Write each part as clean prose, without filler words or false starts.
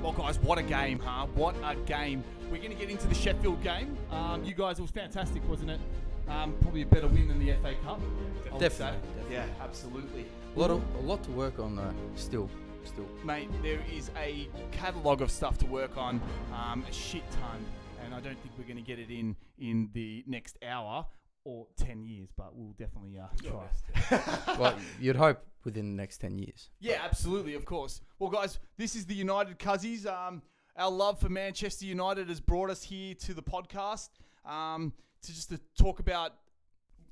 Well, guys, what a game, huh? What a game. We're going to get into the Sheffield game. You guys, it was fantastic, wasn't it? Probably a better win than the FA Cup. Definitely. Yeah, absolutely. A lot to work on though, still. Mate, there is a catalogue of stuff to work on, a shit ton, and I don't think we're going to get it in the next hour or 10 years, but we'll definitely try. Well, you'd hope within the next 10 years. Yeah, absolutely, of course. Well, guys, this is the United Cuzzies. Our love for Manchester United has brought us here to the podcast to talk about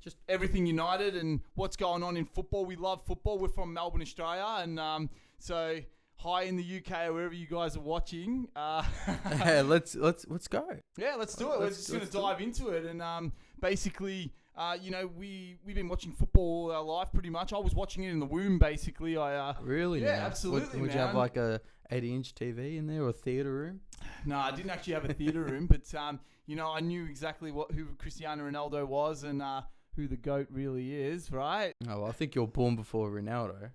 just everything United and what's going on in football. We love football. We're from Melbourne, Australia, and so hi in the UK or wherever you guys are watching. Yeah, let's go. Yeah, let's do it. We're just going to dive into it, and basically, we've been watching football all our life pretty much. I was watching it in the womb, basically. Really? Yeah, man? absolutely. Would you have like a 80-inch TV in there or a theatre room? No, I didn't actually have a theatre room, but I knew exactly who Cristiano Ronaldo was and who the GOAT really is, right? Oh, well, I think you're born before Ronaldo.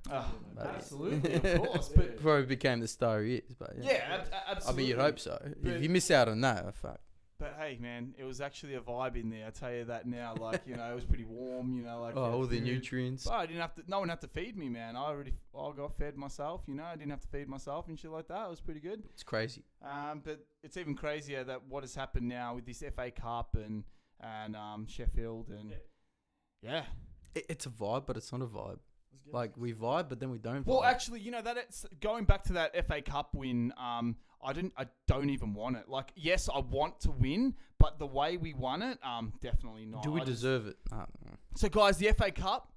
Absolutely, of course. But before he became the star he is, but yeah, absolutely. I mean, you'd hope so. If you miss out on that, fuck. But hey, man, it was actually a vibe in there. I tell you that now. Like, it was pretty warm. All the nutrients. But I didn't have to. No one had to feed me, man. I got fed myself. I didn't have to feed myself and shit like that. It was pretty good. It's crazy. But it's even crazier that what has happened now with this FA Cup and Sheffield and yeah. It's a vibe, but it's not a vibe. Like we vibe, but then we don't. Well, vibe. actually, that's going back to that FA Cup win. I don't even want it. Like, yes, I want to win, but the way we won it, definitely not. Do we deserve it? I don't know. So, guys, the FA Cup,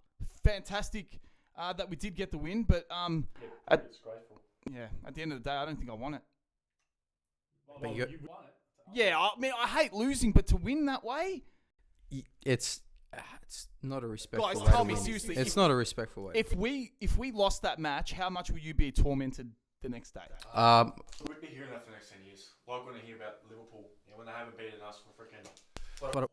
fantastic that we did get the win, but it's grateful. Yeah, at the end of the day, I don't think I want it. But you won it. Yeah, I mean, I hate losing, but to win that way, it's not a respectful way. Guys, tell to me win. seriously, It's not a respectful way. if we lost that match, how much would you be tormented the next day? We'd be hearing that for the next 10 years. Like when I hear about Liverpool, when they haven't beaten us for freaking But 4 games.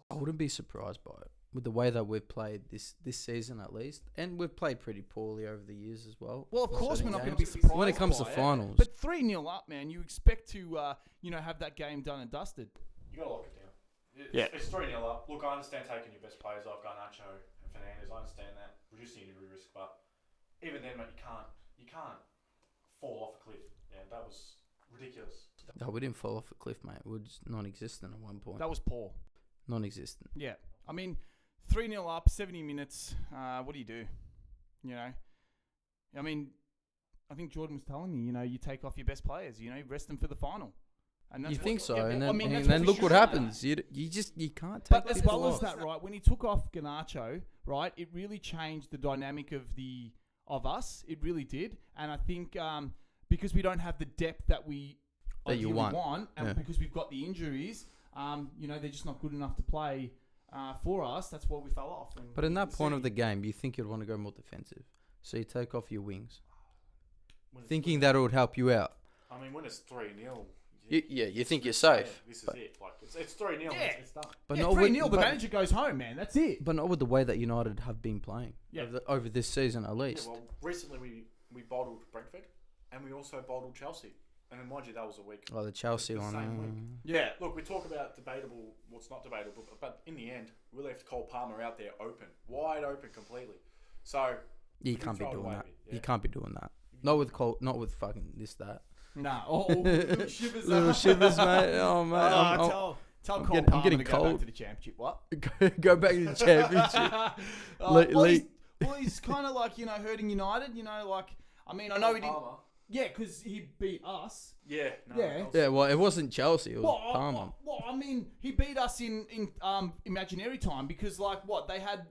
I wouldn't be surprised by it with the way that we've played this season at least, and we've played pretty poorly over the years as well. Well, of course we're Certain not going to games. be surprised when it comes to by it. finals. But 3-0 up, man, you expect to have that game done and dusted. You got to lock it down. It's 3-0 up. Look, I understand taking your best players off, Garnacho and Fernandes. I understand that. Reducing injury risk, but even then, mate, you can't fall off a cliff. Yeah, that was ridiculous. No, we didn't fall off a cliff, mate. We were just non-existent at one point. That was poor. Non-existent. Yeah. I mean, 3-0 up, 70 minutes. What do you do? I mean, I think Jordan was telling me, you take off your best players, rest them for the final. And that's You think so? Yeah, and I then, mean, and that's then we look what should do. happens. You can't take But as people well as off. that, right, when he took off Garnacho, right, it really changed the dynamic of us. It really did. And I think because we don't have the depth that we you want, and because we've got the injuries, they're just not good enough to play for us. That's why we fell off. But in that point of the game, you think you'd want to go more defensive. So you take off your wings, thinking that it would help you out. I mean, when it's 3-0... You think you're safe. This is it. Like it's 3-0. Yeah. It's done. But yeah, not 3-0, with, the manager goes home, man. That's it. But not with the way that United have been playing over this season at least. Yeah, well, recently we bottled Brentford, and we also bottled Chelsea. And then, mind you, that was a week. Oh, the Chelsea the one. same week. Yeah. Look, we talk about debatable. Well, it's not debatable, but in the end, we left Cole Palmer out there open, wide open, completely. So You can't be throw it doing away that. a bit, yeah. You can't be doing that. Not with Cole. Not with fucking this that. Nah. Oh, little shivers. Little shivers, mate. Oh, mate. Tell I'm Cole getting- I'm Palmer getting to go cold. back to the championship. What? Go back to the championship. He's kind of like, hurting United. I mean, I know he didn't. Palmer. Yeah, because he beat us. Yeah. No, Yeah. that was- Yeah, well, it wasn't Chelsea. It was Palmer. Well, I mean, he beat us in imaginary time because, they had,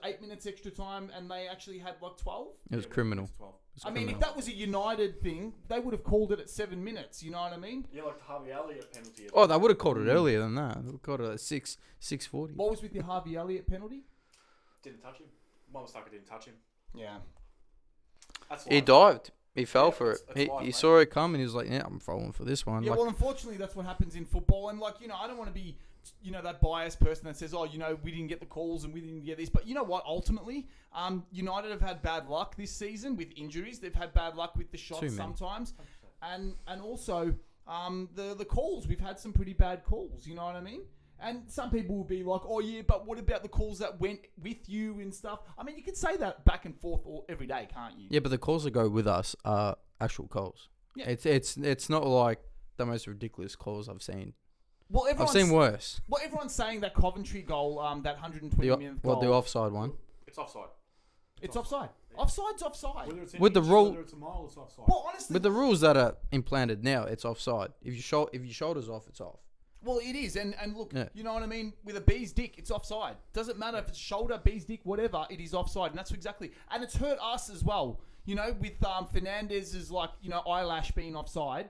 8 minutes extra time and they actually had, 12? It was Yeah, criminal. it's 12. It was I mean, if criminal. that was a United thing, they would have called it at 7 minutes. You know what I mean? Yeah, like the Harvey Elliott penalty. Oh, they would have called it earlier than that. They would have called it at 6:40. What was with the Harvey Elliott penalty? Didn't touch him. My mistake, I didn't touch him. Yeah. That's He life. dived. He fell for it. that's life, He mate. saw it come and he was like, "Yeah, I'm falling for this one." Yeah, Like, well, unfortunately, that's what happens in football. And, I don't want to be, that biased person that says, we didn't get the calls and we didn't get this. But you know what? Ultimately, United have had bad luck this season with injuries. They've had bad luck with the shots Too many. sometimes. and also the calls. We've had some pretty bad calls. You know what I mean? And some people will be like, oh yeah, but what about the calls that went with you and stuff? I mean, you can say that back and forth every day, can't you? Yeah, but the calls that go with us are actual calls. Yeah. It's not like the most ridiculous calls I've seen. Well, I've seen worse. Well, everyone's saying that Coventry goal, that 120th goal. The offside one? It's offside. It's offside. Offside's offside. Whether it's an With the inch, rule- whether it's a mile, it's offside. Well, honestly, With the rules that are implanted now, it's offside. If your shoulder's off, it's off. well, it is, and look, Yeah. you know what I mean. With a bee's dick, it's offside. Doesn't matter if it's shoulder, bee's dick, whatever. It is offside, and that's exactly. And it's hurt us as well. You know, with Fernandez's eyelash being offside,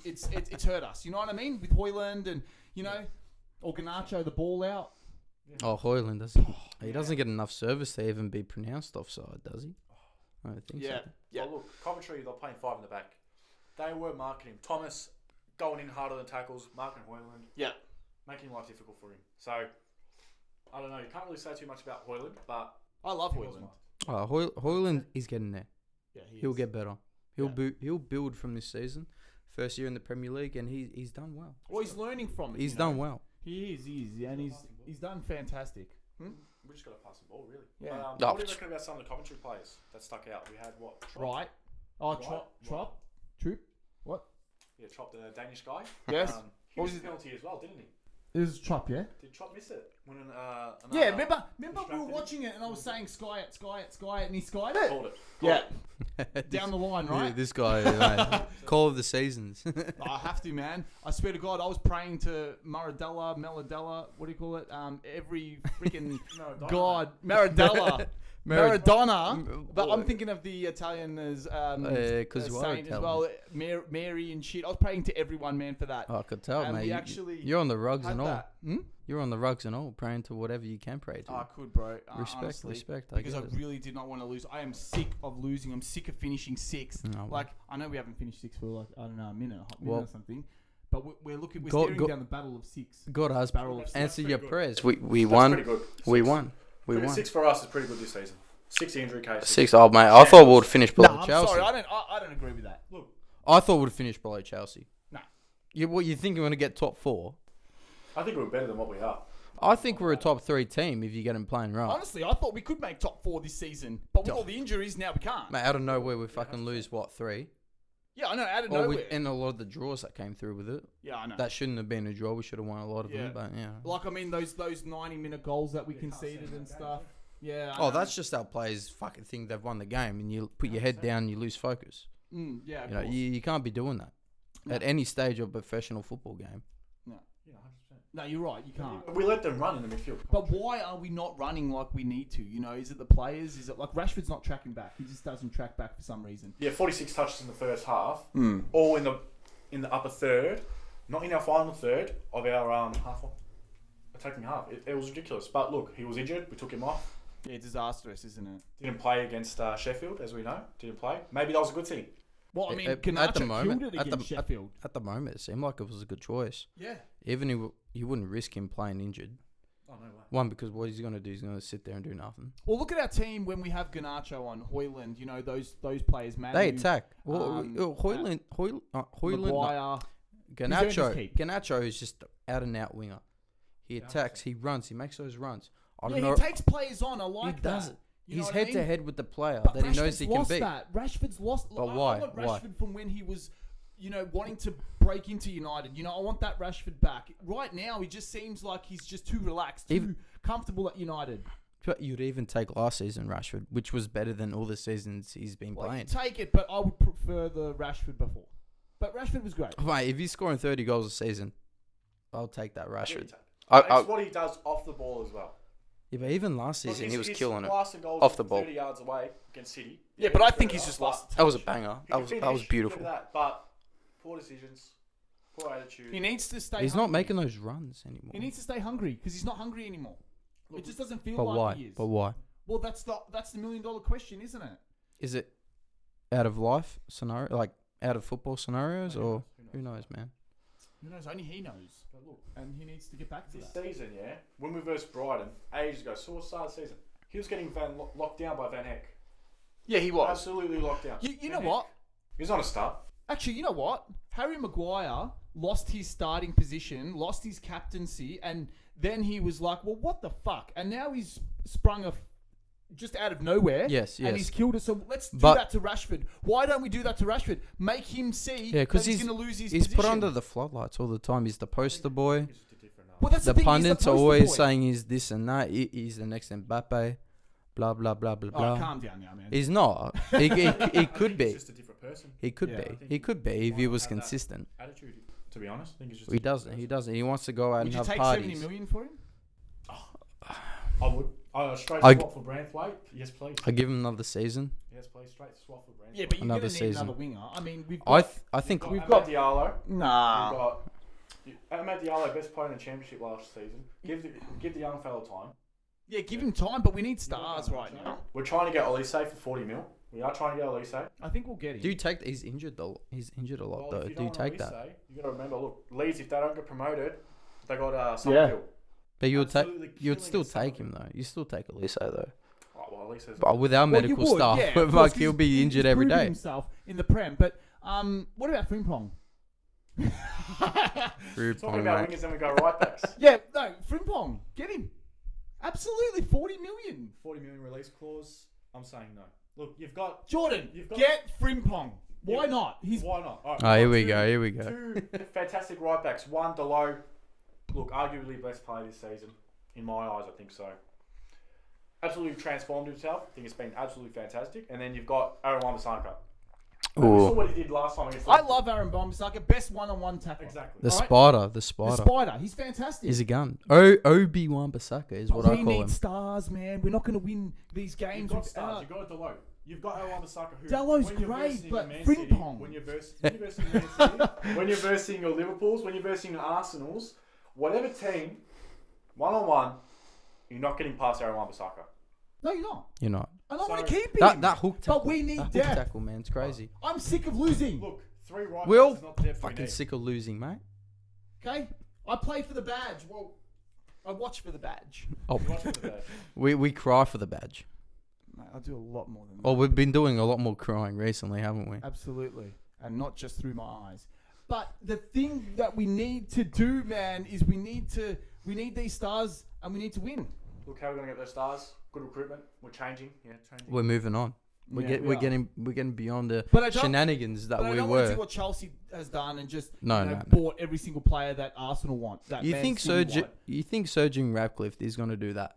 it's hurt us. You know what I mean? With Hoyland and or Garnacho, the ball out. Oh, Hoyland doesn't get enough service to even be pronounced offside, does he? I don't think so. Yeah. Oh, look, Coventry, they're playing 5 in the back. They were marketing Thomas going in harder than tackles, marking Hoyland. Yeah. Making life difficult for him. So, I don't know. You can't really say too much about Hoyland, but I love he was Hoyland. marked. Hoyland is getting there. Yeah, He'll get better. He'll build from this season. First year in the Premier League, and he's done well. Well, he's learning from it. He's done well. He is, and he's done fantastic. We just got to pass the ball, really. Yeah. But, what do you reckon about some of the Coventry players that stuck out? We had what? Trop? Right. Oh, Right. Trop. Troop. What? Yeah, Trop, the Danish guy. Yes. He What missed was a penalty as well, didn't he? It was Trop, yeah? Did Trop miss it? When Yeah, remember we were distracted watching it and I was saying sky it, and he skied it. Called it. Yeah. Down the line, Yeah, right? this guy, mate. Call of the seasons. I have to, man. I swear to God, I was praying to Maradella, what do you call it? Every freaking God, Maradella. Maradona, but I'm thinking of the Italian as because you are saint as Italian. well, Mary and shit. I was praying to everyone, man, for that. Oh, I could tell, And mate. we actually You're on the rugs had and all. that. You're on the rugs and all, praying to whatever you can pray to. I could, bro. Respect. I Because I get it. really did not want to lose. I am sick of losing. I'm sick of finishing sixth. No, well. Like, I know we haven't finished sixth for like, I don't know, a minute Well, or something. But we're staring down the battle of six. God has Barrel of answer pretty your good. prayers. We That's won. pretty good. We Six. won. We won. 6 for us is pretty good this season. 6 injury cases. 6. Oh, mate. I thought we would finish below No, I'm Chelsea. sorry. I don't agree with that. Look, I thought we'd finish below Chelsea. No. You think we're going to get top 4? I think we're better than what we are. I think we're a top 3 team if you get them playing right. Honestly, I thought we could make top 4 this season. But with all the injuries, now we can't. Mate, out of nowhere, we fucking lose, 3? Yeah, I know, out of Or nowhere. and a lot of the draws that came through with it. Yeah, I know. That shouldn't have been a draw. We should have won a lot of Yeah. them, but yeah. Like, I mean, those 90-minute goals that we conceded and stuff. Yeah. I Oh, know. that's just our players fucking think they've won the game, and you put your head down, you lose focus. Yeah, of You know, course. you can't be doing that No. at any stage of a professional football game. No. Yeah, 100%. No, you're right. You can't. We let them run in the midfield. But why are we not running like we need to? You know, is it the players? Is it like Rashford's not tracking back? He just doesn't track back for some reason. Yeah, 46 touches in the first half, all in the upper third, not in our final third of our attacking half. It was ridiculous. But look, he was injured. We took him off. Yeah, disastrous, isn't it? Didn't play against Sheffield, as we know. Didn't play. Maybe that was a good thing. Well, I mean, At Garnacho the moment- killed it at the- against Sheffield. At the moment, it seemed like it was a good choice. Yeah. Even if you wouldn't risk him playing injured. Oh, no way. One, because what he's going to do, he's going to sit there and do nothing. Well, look at our team when we have Garnacho on, Hoyland, you know, those players, man. They attack. Well, Maguire. Garnacho is just out and out winger. He attacks, he runs, he makes those runs. I don't Yeah, know. he takes players on. I He like does that. it. You know He's what I head mean? to head with the player But that he knows Rashford's he can lost beat. that. Rashford's lost. But I why? want Why? Rashford from when he was, you know, wanting to break into United. You know, I want that Rashford back. Right now, he just seems like he's just too relaxed, too comfortable at United. But you'd even take last season Rashford, which was better than all the seasons he's been Well, playing. you take it, but I would prefer the Rashford before. But Rashford was great. Mate, if he's scoring 30 goals a season, I'll take that Yeah, Rashford. it's I- what he does off the ball as well. Yeah, but even last season, he was killing it. Passing goals Off the ball. 30 yards away against City. Yeah, but I think he's just lost. That was a banger. He That can was finish, beautiful. look at that, but poor decisions, poor attitude. He needs to stay. He's not hungry. making those runs anymore. He needs to stay hungry because he's not hungry anymore. It just doesn't feel But like why? he is. But why? Well, that's the $1 million question, isn't it? Is it out of life scenario, like out of football scenarios, or who knows, man? Who knows? Only he knows. But look, And he needs to get back to this that. season, yeah, when we versed Brighton ages ago, so what started the season? He was getting locked down by Van Heck. Yeah, he was. Absolutely locked down. You know Van what? Heck, he was on a start. Actually, you know what? Harry Maguire lost his starting position, lost his captaincy, and then he was like, well, what the fuck? And now he's sprung just out of nowhere. Yes, And yes. he's killed us. So let's do But- that to Rashford. Why don't we do that to Rashford? Make him see Yeah, that because he's going to lose his he's position. put under the floodlights all the time. He's the poster boy. It's just a different. Well, that's The thing, he's pundits are poster always boy. saying he's this and that. He's the next Mbappe. Blah blah blah blah Oh, blah. calm down now, man. He's not. He could He's be. just a different person. He could Yeah. be. He could be if he Might was have that. consistent. Attitude, to be honest, I think it's just. He doesn't. He doesn't. He wants to go out Would and you have take parties. 70 million for him? I would. Straight I- swap for Branthwaite. Yes, please. I give him another season. Yes, please. Straight swap for Branthwaite. Yeah, but you're going Another to need season. another winger. I mean, we've I got... think We've got- got Diallo. Nah. We've got Ahmed Diallo, best player in the championship last season. Give the young fella time. Yeah, give him time, but we need stars right now. We're trying to get Olise for 40 mil. We are trying to get Olise. I think we'll get him. Do you take? He's injured though. He's injured a lot though. if Do don't you want take that? Olise, you got to remember. Look, Leeds, if they don't get promoted, they got Summerfield. But you'd take. Absolutely You'd killing still it, take him though. You still take Elise though. Oh, well, Olise's But with our Well, you medical would, staff, yeah, of like course, he'll he's- be injured he's every proven day. himself in the Prem, but what about Frimpong? talking about wingers, then we go right backs. Yeah, no, Frimpong, get him. Absolutely, 40 million. 40 million release clause. I'm saying no. Look, you've got. Jordan, You've got- get Frimpong. Why Yeah. not? He's Why not? All right, Oh, here we've we got go. Here we go. Two fantastic right backs. One, Delo. Look, arguably best player this season. In my eyes, I think so. Absolutely transformed himself. I think it's been absolutely fantastic. And then you've got Aaron Wan-Bissaka. We saw Ooh, what he did last time against I Liverpool. love Aaron Wan-Bissaka, best one-on-one tackler. Exactly. the Alright. spider. The The spider. spider, he's fantastic. He's a gun. Obi-Wan Bissaka is But what I we call need him. stars, man. We're not going to win these You've games got stars. without... You've got Delo. You've got Aaron Wan-Bissaka who... Delo's when you're great, versing but Man City, Frimpong. when you're versing Man City, when you're versing your Liverpools, when you're versing your Arsenals, whatever team, one-on-one, you're not getting past Aaron Wan-Bissaka. No, you're not. You're not. And I want to So- keep him. That hook tackle. But we need that hook depth. tackle, man. It's crazy. I'm sick of losing. Look, three right We're all backs is not the depth we fucking need. sick of losing, mate. Okay? I play for the badge. Well, I watch for the badge. Oh, Watch for the badge. we cry for the badge. Mate, I do a lot more than that. Oh, we've been doing a lot more crying recently, haven't we? Absolutely. And not just through my eyes. But the thing that we need to do, man, is we need these stars and we need to win. Look how we're going to get those stars. Good recruitment. We're changing. Yeah, changing. We're moving on. Yeah, we We're are. getting beyond the But I don't- shenanigans that But I we don't want to were. do what Chelsea has done and just No. bought every single player that Arsenal want. That You Man think City want. You think Sergeant Radcliffe is going to do that?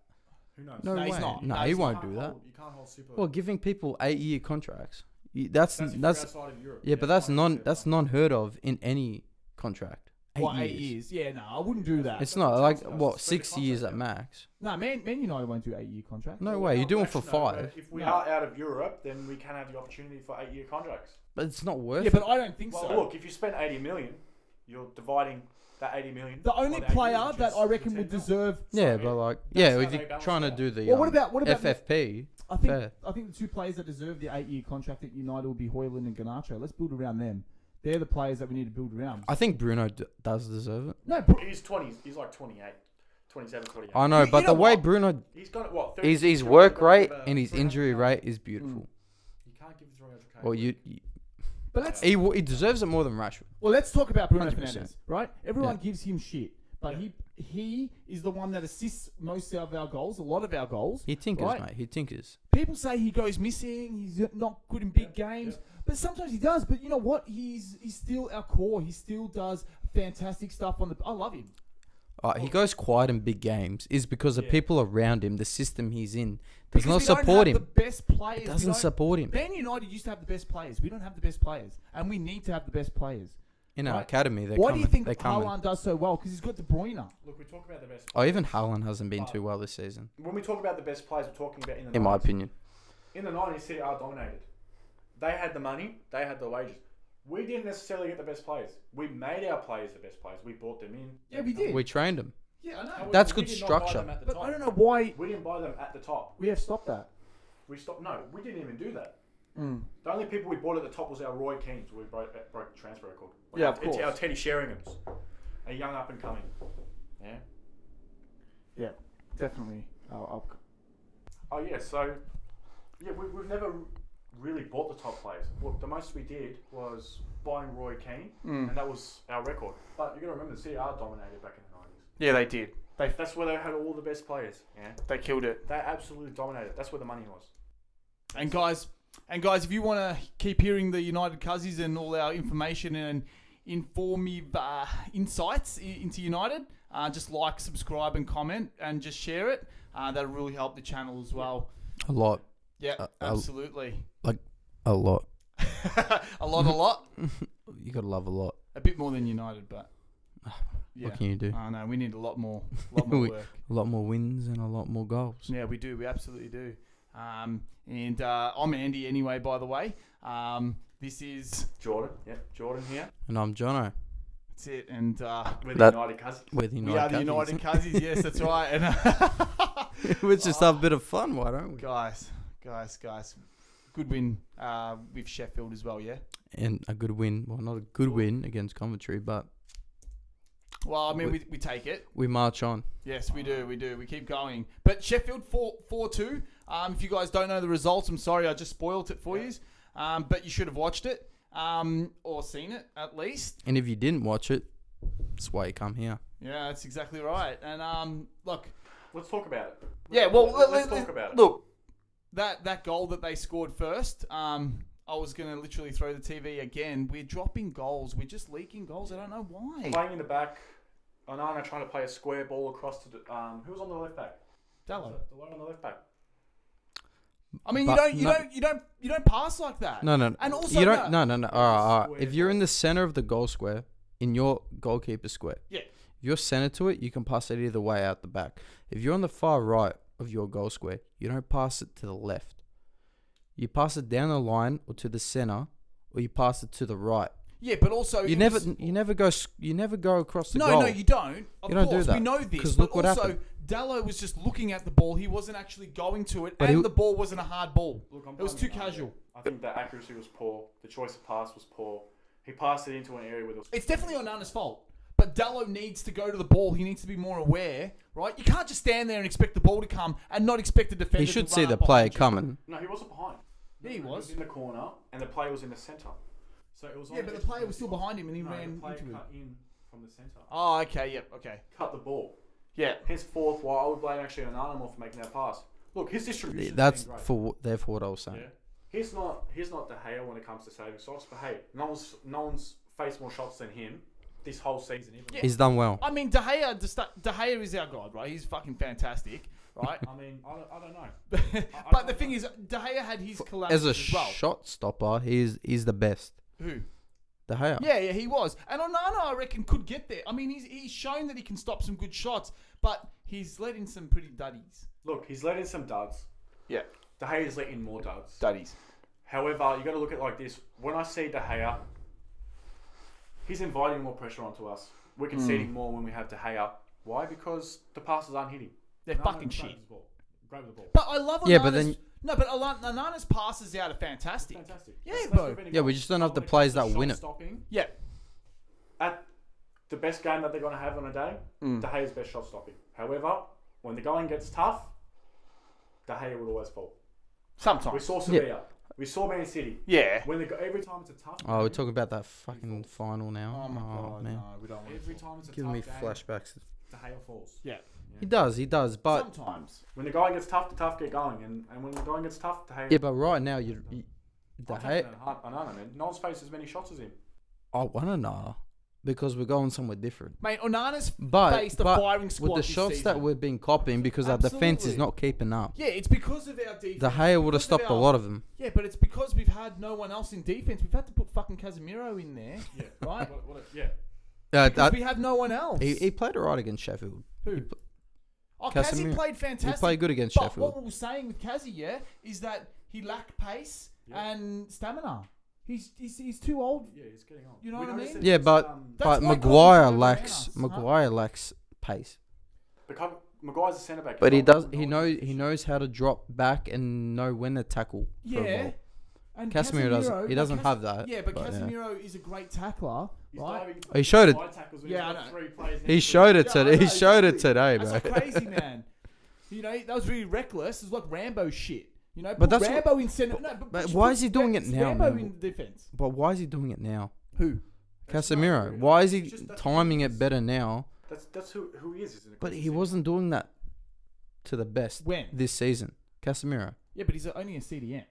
Who knows? No, No, way. he's not. No, No, he he's won't not. do that. You can't hold super. Well, giving people 8-year contracts. That's if you're that's outside of Europe. yeah, but that's fine, that's non-heard of in any contract. 8 years? Yeah, no, I wouldn't do that. It's not like Chelsea does. what It's been 6 a years contract, at yeah. max. No, Man United won't do 8-year contract. No Well, way. You're doing it for actually, no, but 5, If we No. are out of Europe, then we can have the opportunity for 8-year contracts. but it's not worth Yeah, it. but I don't think Well, so. look, if you spend 80 million, you're dividing that 80 million. The only by the 8 player years, which that is I reckon 10 would mil. deserve. Yeah, So, but like that's yeah, how if they you're balance trying to it out. do the Well, what about FFP, I think fair. I think the two players that deserve the 8-year contract at United will be Højlund and Garnacho. Let's build around them. They're the players that we need to build around. I think Bruno does deserve it. No, He's 20. He's like 28, 27, 28. I know, You but know the way what? Bruno He's got what? his 30 work got rate about and his 300K. injury rate is beautiful. You can't give 300k. Well, but let's he deserves it more than Rashford. let's talk about Bruno 100%. Fernandes, right? Everyone Yeah. gives him shit, but he is the one that assists most of our goals, a lot of our goals. He tinkers, right? mate. He tinkers. People say he goes missing. He's not good in big games, but sometimes he does. But you know what? He's still our core. He still does fantastic stuff on the. I love him. He goes quiet in big games is because the people around him, the system he's in, does Because not we don't support have him. The best players. It We doesn't don't- support him. Man United used to have the best players. We don't have the best players, and we need to have the best players. In our Right. academy, they're Why coming. do you think they're coming. Haaland does so well? Because he's got De Bruyne. Look, we talk about the best. Oh, even Haaland hasn't been too well this season, When we talk about the best players, we're talking about in the in my 90s. opinion. In the 90s, City are dominated. They had the money. They had the wages. We didn't necessarily get the best players. We made our players the best players. We brought them in. Yeah, we did. We trained him. Yeah, I know. However, That's we good did not buy structure. them at the But top. I don't know why We didn't buy them at the top. we have stopped that. We stopped. No, we didn't even do that. The only people we bought at the top was our Roy Keanes. We broke the transfer record. Yeah, of It's course. our Teddy Sheringham's, a young up and coming. Yeah. Yeah, definitely. Oh yeah. So yeah, we've never really bought the top players. Look, the most we did was buying Roy Keane, and that was our record. But you got to remember, the City are dominated back in the 90s. Yeah, they did. That's where they had all the best players. Yeah, They killed it. they absolutely dominated. That's where the money was. And guys, if you want to keep hearing the United Cuzzies and all our information and informative insights into United, just like, subscribe, and comment, and just share it. That'll really help the channel as well. A lot. Yeah, absolutely. A lot. a lot. You gotta love a lot. A bit more than United, but yeah. What can you do? I know we need a lot more work. A lot more wins and a lot more goals. Yeah, we do. We absolutely do. And I'm Andy anyway, by the way. This is Jordan. Yeah, Jordan here. And I'm Jono. That's it. And We're the United Cuzzies. We're the United we are the Cuzzies. United Cuzzies. Yes, that's right. And We'll just have a bit of fun, why don't we? guys. Good win with Sheffield as well, yeah? And a good win. Well, not a good win against Coventry, but Well, I mean, we take it. we march on. Yes, we do. We keep going. But Sheffield 4-2. If you guys don't know the results, I'm sorry, I just spoiled it for you. But you should have watched it or seen it at least. And if you didn't watch it, that's why you come here. Yeah, that's exactly right. And look, Let's talk about it. yeah, well, let's talk about it. Look, that goal that they scored first, I was going to literally throw the TV again. We're dropping goals. We're just leaking goals. I don't know why. Playing in the back, Onana trying to play a square ball across to the, who was on the left back? Dallo. The one on the left back. I mean, But you don't pass like that. No. And also, You don't. No. All right. Square If you're in ball. the center of the goal square, in your goalkeeper square, Yeah. if you're center to it, you can pass it either way out the back. If you're on the far right of your goal square, you don't pass it to the left. You pass it down the line or to the center, or you pass it to the right. Yeah, but also You never go across the No, goal. no, you don't. Of You don't do course, that. we know this. 'Cause But look what also, happened. Dallo was just looking at the ball. He wasn't actually going to it, But and he- the ball wasn't a hard ball. Look, It was too casual. I think the accuracy was poor. The choice of pass was poor. He passed it into an area where there was... It's definitely Onana's fault. But Dallo needs to go to the ball. He needs to be more aware, right? You can't just stand there and expect the ball to come and not expect the defender He to should run see up the player behind you. coming. No, he wasn't behind. Yeah, he was. in the corner, and the player was in the centre. So it was. Yeah, but the player was still behind him and he ran the player into him. cut in from the centre. Oh, okay, yep, okay. Cut the ball. Yeah. Henceforth, while I would blame actually Onana more for making that pass. Look, his distribution. That's been great. therefore what I was saying. Yeah. He's not De Gea when it comes to saving shots, but hey, no one's faced more shots than him this whole season. Even. Yeah. He's done well. I mean, De Gea is our god, right? He's fucking fantastic, right? I mean, I don't know. But the thing is, De Gea had his collapses As a as well. shot stopper, he's the best. Who? De Gea. Yeah, he was. And Onana, I reckon, could get there. I mean, he's shown that he can stop some good shots, but he's let in some pretty duddies. Look, he's let in some duds. Yeah. De Gea's let in more duds. Duddies. However, you got to look at it like this. When I see De Gea, he's inviting more pressure onto us. We're conceding more when we have De Gea. Why? Because the passes aren't hitting. They're fucking shit. Grab the ball. But I love Onana's... Yeah, but then- No, but Onana's passes out are fantastic. Fantastic. Yeah, That's bro. preventing Yeah, we goals. just don't have the When it players comes to that win shot it. Stopping, Yeah. at the best game that they're going to have on a day, De Gea's best shot stopping. However, when the going gets tough, De Gea would always fall. We Sometimes. saw Sevilla. We saw Man City. Yeah. When every time it's a tough Oh, we're game, talking about that fucking final now. Oh, my God. man. No, we don't want every time it's a Giving tough me game, flashbacks. De Gea falls. Yeah. He does, but Sometimes. When the going gets tough, the tough get going. And when the going gets tough, De Gea... yeah, but right now you De I'll Gea. take that Onana, man. No one's faced as many shots as him. I want to know because we're going somewhere different. Mate, Onana's But faced a firing squad with the this shots season. that we've been copying because our defense is Absolutely. not keeping up. Yeah, it's because of our defense. De Gea would have Because stopped of a our- lot of them. Yeah, but it's because we've had no one else in defense. We've had to put fucking Casemiro in there, Yeah. right? Yeah. Because we have no one else. He played alright against Sheffield. Who? Oh, Cassie Casemiro. played fantastic. He played good against but Sheffield. what we were saying with Cassie, yeah, is that he lacked pace and stamina. He's too old. Yeah, he's getting on. You know what I mean? noticed Yeah, that but That's why Maguire Cody's lacks around us, huh? Maguire lacks pace. Maguire's a centre back. But he knows how to drop back and know when to tackle for a Yeah. ball. And Casemiro doesn't. He doesn't have that. that. Yeah, but yeah. Casemiro is a great tackler, right? He showed it. Yeah, I know. He showed it Yeah, I today. know, He showed it exactly. today, That's bro. like crazy, man. You know, that was really reckless. It's like Rambo shit. You know, But put that's Rambo in centre. No, but why is he doing it now, Rambo man? in defence. But why is he doing it now? Who? Casemiro. Why is he It's just that's timing who he it is. better now? That's who he is. Isn't it? But he wasn't doing that to the best When? this season. Casemiro. Yeah, but he's only a CDM.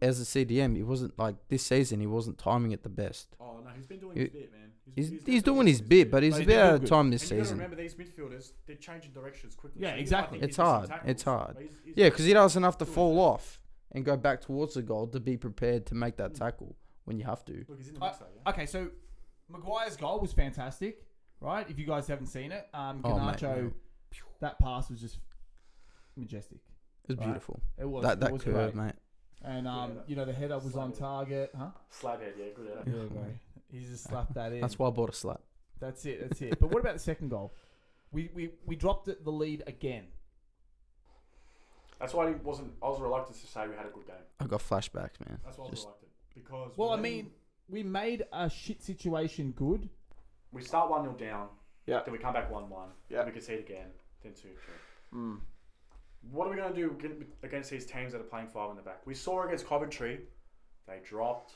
As a CDM, he wasn't like this season. He wasn't timing it the best. Oh no, he's been doing He- his bit, man. He's definitely doing his bit, but he's But a he's bit been out doing of good. time this And you got to season. remember these midfielders, they're changing directions quickly. Yeah, So even exactly. like It's he's missing hard. tackles, It's hard. but he's Yeah, because he doesn't have to doing fall his off and go back towards the goal to be prepared to make that tackle when you have to. Look, he's in the mix though, yeah. Okay, so Maguire's goal was fantastic, right? If you guys haven't seen it, Garnacho, mate, that pass was just majestic. It was Right. beautiful. It was That it was curve, great. mate. And Yeah, you know, the header was on Slaghead. target, huh? Slabhead, yeah, good at Yeah, bro. He just slapped that in. That's why I bought a slap. That's it. But what about the second goal? We dropped the lead again. That's why I was reluctant to say we had a good game. I got flashbacks, man. That's why I was Just- reluctant. Because Well, I when mean, we made a shit situation good. we start 1-0 down. Yeah. Then we come back 1-1. Yeah. Then we concede again. Then 2-2. What are we going to do against these teams that are playing 5 in the back? We saw against Coventry, they dropped.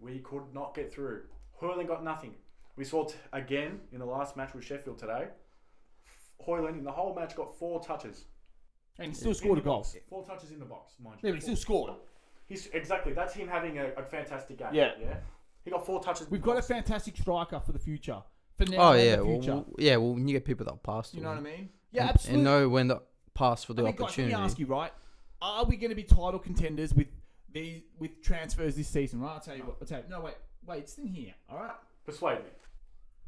We could not get through. Hoyland got nothing. We saw again in the last match with Sheffield today. Hoyland in the whole match got 4 touches. And he still In scored the a goal. box. 4 touches in the box, mind Yeah, you. but he still scored. Exactly. That's him having a fantastic game. Yeah. He got 4 touches. We've got a fantastic striker for the future. For now Oh and yeah, the future. well, when you get people that pass to You know what I him mean? Yeah, and, absolutely. and know when to pass for the I mean, guys, let opportunity. me ask you, right? Are we going to be title contenders with transfers this season? Right? I'll tell you what. No, wait, it's in here. All right. Persuade me.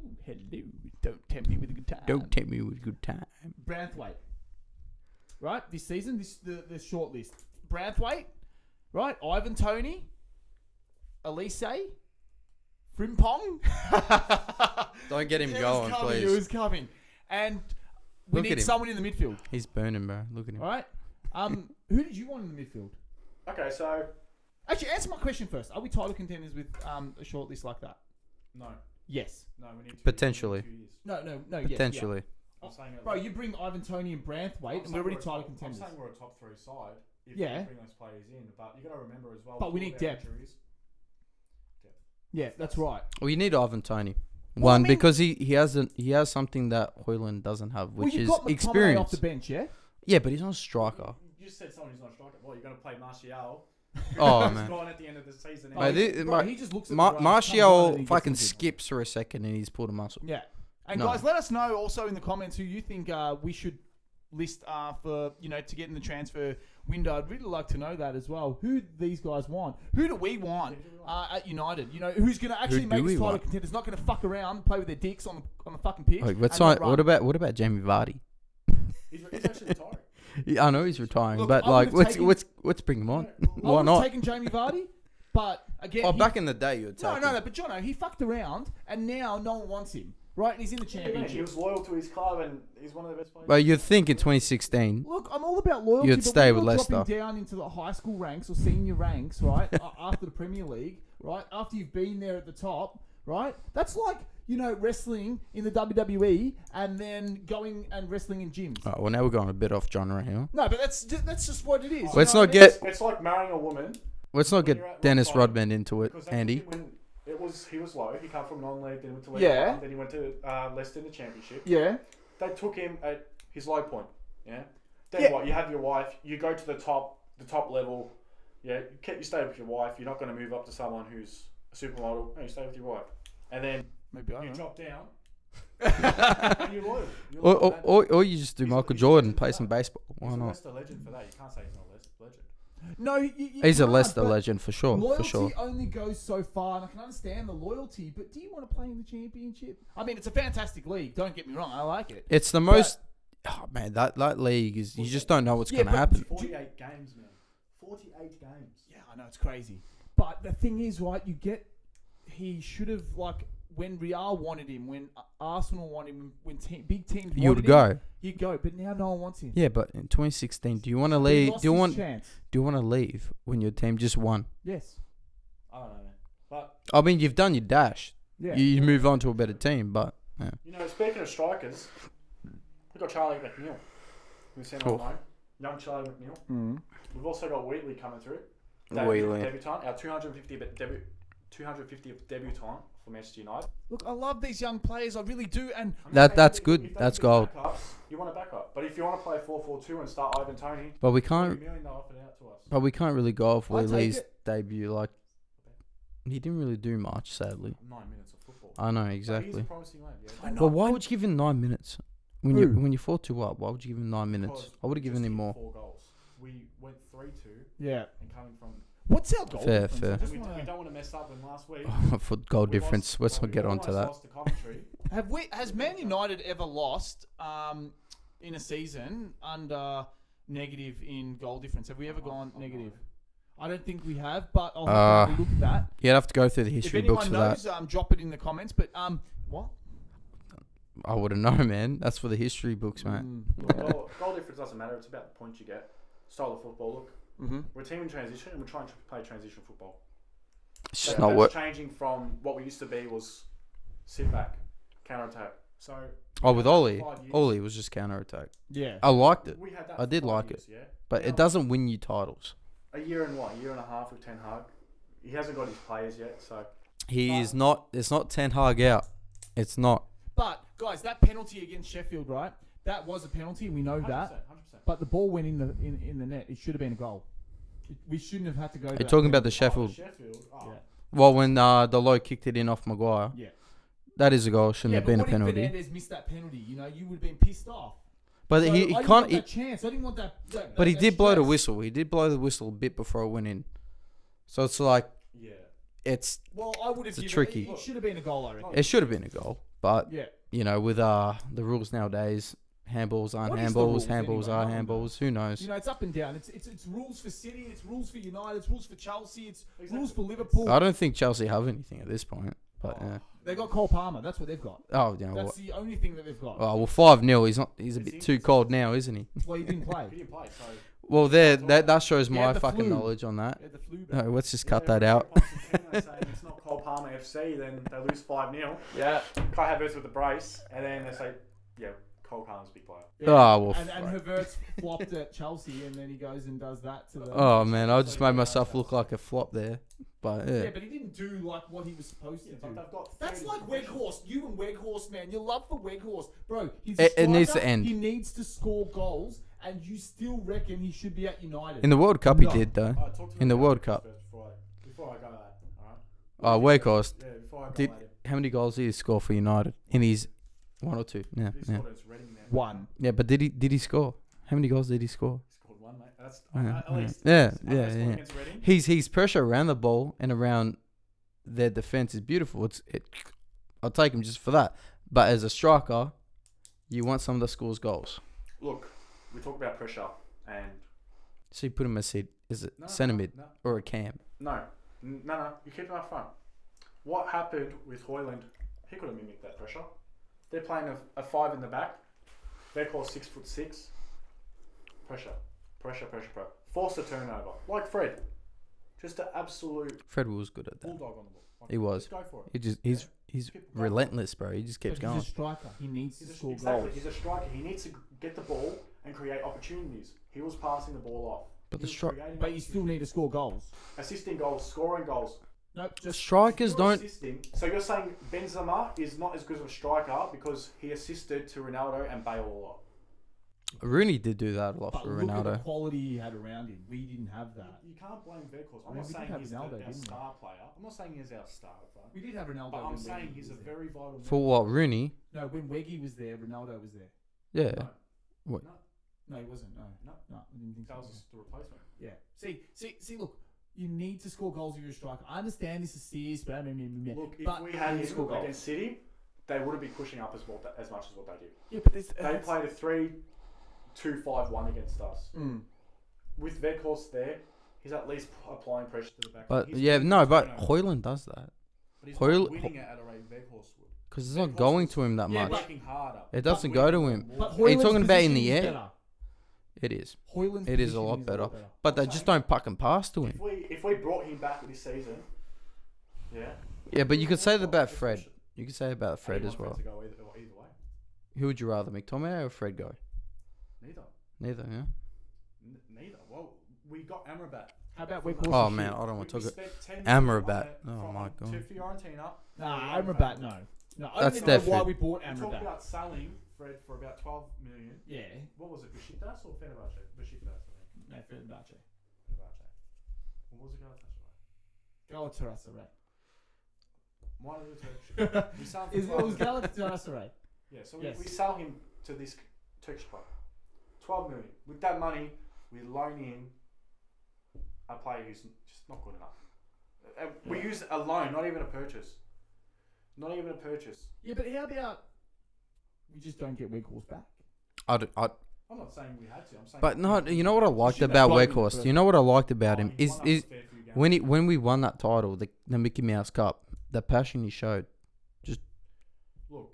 Ooh, hello. Don't tempt me with a good time. Don't tempt me with a good time. Branthwaite. Right? This season, the short list. Branthwaite, right? Ivan Toney, Elise, Frimpong. Don't get him It was going, coming, please. It was coming. And we Look at need him. someone in the midfield. He's burning, bro. Look at him. All right? Who did you want in the midfield? Okay, so Actually, answer my question first. Are we title contenders with a short list like that? no, Yes. we need Potentially. 2 years. No, yes, Potentially. I'm saying Bro, you bring Ivan Toney and Branthwaite, and we're already title contenders. I'm saying we're a top 3 side if Yeah. we bring those players in, but you got to remember as well. But we with need all their depth. injuries- Yeah, that's right. Well, you need Ivan Toney. Well, I One, mean- because he has something that Hoyland doesn't have, Well, which you've is got McTominay experience. off the bench, yeah? Yeah, but he's not a striker. You just said someone who's not a striker. Well, you're going to play Martial. Oh, Who's man. gone at the end of the season. Mate, this- Bro, mate, he just looks at the grass, comes on Martial and he gets fucking injured. skips for a second and he's pulled a muscle. Yeah. And No. guys, let us know also in the comments who you think we should list for, to get in the transfer window. I'd really like to know that as well. Who these guys want? Who do we want at United? Who's going to actually do make us we title want? contenders? Not going to fuck around and play with their dicks on the fucking pitch. Like, and let's not not, what about Jamie Vardy? He's actually retiring. Yeah, I know he's retiring, Look, but I like, would've taken- let's bring him on. I Why would not? have taken Jamie Vardy, but again, Oh, he- back in the day, you would take no, him. but Jono, he fucked around, and now no one wants him, right? And he's in the He championship. was loyal to his club, and he's one of the best players. But you'd think in 2016, Look, I'm all about loyalty. You'd but stay when with you're Leicester. dropping down into the high school ranks or senior ranks, right? After the Premier League, right? After you've been there at the top, right? That's like wrestling in the WWE and then going and wrestling in gyms. oh, well, now we're going a bit off genre here. No, but that's just what it is. Let's you know not what I mean? get It's like marrying a woman. let's not When you're at get rock Dennis bottom, Rodman into it, Because that's Andy. when he was low. He came from non-league, then he went to League Yeah. One, then he went to Leicester in the Championship. Yeah. They took him at his low point. Yeah. Then Yeah. what? You have your wife. You go to the top level. Yeah. You stay with your wife. You're not going to move up to someone who's a supermodel. No, you stay with your wife. And then Maybe I you don't know. drop down. And you're loyal. You're loyal, man. Or you just do He's Michael a Jordan, legend play for some that. baseball. Why He's a not? Leicester legend for that. You can't say he's not a legend. No, you He's a can't, Leicester but legend for sure. Loyalty For sure. only goes so far, and I can understand the loyalty, but do you want to play in the championship? I mean, it's a fantastic league. Don't get me wrong, I like it. It's the most. Oh man, that league is. You just don't know what's Yeah, going to but happen. 48 games, man. 48 games. Yeah, I know it's crazy, but the thing is, right? He should have when Real wanted him, when Arsenal wanted him, when big teams You'd wanted go. him, he'd go. But now no one wants him. Yeah, but in 2016, do you want to He leave? lost Do you his want? chance. Do you want to leave when your team just won? Yes. I don't know, man. But I mean, you've done your dash. Yeah. You move on to a better team, but yeah. speaking of strikers, we got Charlie McNeil. We sent Oh. on loan. young Charlie McNeil. Mm. We've also got Wheatley coming through. Wheatley. Debutant, our 250th debutant for Manchester United. Look, I love these young players. I really do. And That's if good. they That's can be gold. backups, you want a backup. But if you want to play 4-4-2 and start Ivan Toney, But we $30 can't. million they'll offer it out to us. But we can't really go off I take Wheatley's it. debut. Like, he didn't really do much, sadly. 9 minutes of football. I know But he's exactly. a promising lad, yeah. I know. Well, why would you give him 9 minutes? When Who? you 4-2 up, why would you give him 9 minutes? Because I would have we given just him hit more. 4 goals. We went 3-2 yeah. and coming from. What's our goal Fair, difference? fair. I And just we wanna- don't want to mess up. And last week For goal we difference, lost, let's not get onto almost that. lost to Coventry. Has Man United ever lost in a season under negative in goal difference? Have we ever gone negative? I don't think we have, but I'll have to have a look at that. You'd have to go through the If history anyone books for knows, that. drop it in the comments. But what? I wouldn't know, man. That's for the history books, mate. Goal difference doesn't matter. It's about the points you get. Style of football. Look, Mm-hmm. we're a team in transition, and we're trying to play transition football. It's So just not that's what. changing from what we used to be was sit back, counter attack. So Oh, with Ollie. 5 years. Ollie was just counter attack. Yeah. I liked it, We had that I for did 5 like years, yeah. but Now, it doesn't win you titles. A year and a half with Ten Hag. He hasn't got his players yet, so He is not. It's not Ten Hag out. It's not. But guys, that penalty against Sheffield, right? That was a penalty. We know 100%, that. 100%. But the ball went in the net. It should have been a goal. We shouldn't have had to go. You're talking about the Sheffield. Sheffield. Oh. Yeah. Well, when the low kicked it in off Maguire, Yeah. that is a goal. Shouldn't have been a What penalty. if Fernandez missed that penalty? You know, you would have been pissed off. But So he I didn't can't. want He, that chance. I didn't want that. but he that did blow the stress. whistle. He did blow the whistle a bit before it went in. So it's like Yeah. it's. Well, I would have It's a given tricky- It should have been a goal, I reckon. It should have been a goal, but Yeah. you know, with the rules nowadays, handballs aren't What is the handballs, rules handballs anyway? are No one handballs. Who knows? You know, it's up and down. It's rules for City. It's rules for United. It's rules for Chelsea. It's Exactly. rules for Liverpool. I don't think Chelsea have anything at this point. But They got Cole Palmer. That's what they've got. oh, you know That's what? the only thing that they've got. Oh well, 5-0. He's not. He's a Is bit he? too cold now, isn't he? Well, he didn't play. He didn't play, so. Well, that shows He my had the fucking flu. knowledge on that. He had the flu. No, let's just cut Yeah, that out. saying it's not Cole Palmer FC, then they lose 5-0. Yeah. Kai Havertz with the brace, and then they say, yeah, Cole Palmer's a big player. Oh, well, And Havertz flopped at Chelsea, and then he goes and does that to the. Oh man, I just So, made yeah, myself look like a flop there. But Yeah, yeah, but he didn't do like what he was supposed to Yeah, do. but they've got That's 30 like professionals. Weghorst. You and Weghorst, man. Your love for Weghorst. Bro, he's It needs to striker. end. He needs to score goals, and you still reckon he should be at United. in the World Cup he No. did though. Alright, talk to me In the about World Weghorst Cup. first before I go that, alright? Oh, Weghorst. Yeah, before I go Did at him. how many goals did he score for United? In his 1 or 2? Yeah, He yeah. scored against Reading there. One. Yeah, but did he score? How many goals did he score? He scored 1, mate. That's Yeah, at least. yeah, After yeah, they scored yeah. against Reading, His pressure around the ball and around their defense is beautiful. I'll take him just for that. But as a striker, you want someone that scores goals. Look, we talk about pressure, and So you put him as is it no, centre mid no, or a cam? no, you keep him up front. What happened with Hoyland? He could have mimicked that pressure. They're playing a 5 in the back. They're called 6'6". Pressure. Force a turnover, like Fred. Just an absolute Fred was good at that. bulldog on the ball. Like, He was. Just go for it. He's Keep going. relentless, bro. He just keeps But going. he's a striker. He needs to score Exactly. goals. He's a striker. He needs to get the ball and create opportunities. He was passing the ball off. But He the was stri- creating But you still need to score goals. assisting goals, scoring goals. Nope, just Strikers You're don't. assisting. So you're saying Benzema is not as good of a striker because he assisted to Ronaldo and Bale a lot. Rooney did do that a lot But for look at the Ronaldo. quality he had around him. We didn't have that. You can't blame Weghorst. I'm I mean, not we did saying have he's Ronaldo, our didn't we? star player. I'm not saying he's our star player. We did have Ronaldo. But I'm when saying Weggy he's a was there. very vital. For what, Rooney? No, when Weggy was there, Ronaldo was there. Yeah. No, What? No, No, he wasn't. No, No. I didn't think that so. was the replacement. Yeah. See. Look, you need to score goals if you're a striker. I understand this is serious, but Look, if but we you had need to him score goals. against City, they wouldn't be pushing up as much as what they did. Yeah, but this, They played a 3-2-5-1 against us. With Weghorst there, he's at least applying pressure to the back. But He's yeah, winning no, the but turnover. Hoyland does that But he's Hoyle- not winning it at a rate Weghorst would. because it's not Weghorst going is- to him that Yeah, much. but- Working harder. It doesn't But go to winning him. more. But Are you Hoyland's talking about in position the is air? better. It is. Hoyland's It is a position lot better. better. But they just don't fucking pass to him. If we brought him back this season, yeah. Yeah, but you could say that about Fred. You could say about Fred I as well. want Fred to go either way. Who would you rather, McTominay or Fred go? Neither. Neither, yeah. we got Amrabat. How about Weghorst? Oh and man, shit? I don't want to We talk spent 10 about million on Amrabat. it Oh from- my To god. Fiorentina. Nah, Amrabat, no. No, I That's don't even know why definite. we bought We talked Amrabat. about selling Fred for about 12 million. Yeah. What was it, Besiktas or Fenerbahce? Besiktas, I think. No, Fenerbahce. Fenerbahce. What was it, Galatasaray? Galatasaray. One of the Turkish. We sold him It for was 12 Galatasaray. Yeah, so Yes. we sell him to this Turkish club. 12 million. With that money, we loan in a player who's just not good enough. And we use a loan, not even a purchase. Not even a purchase. Yeah, but how about we just don't get Weghorst back? I'm not saying we had to. I'm saying. But no, you know what I liked Should about have blown him Weghorst? first. You know what I liked about him he is won us is a fair few games. when we won that title, the Mickey Mouse Cup, the passion he showed. Look,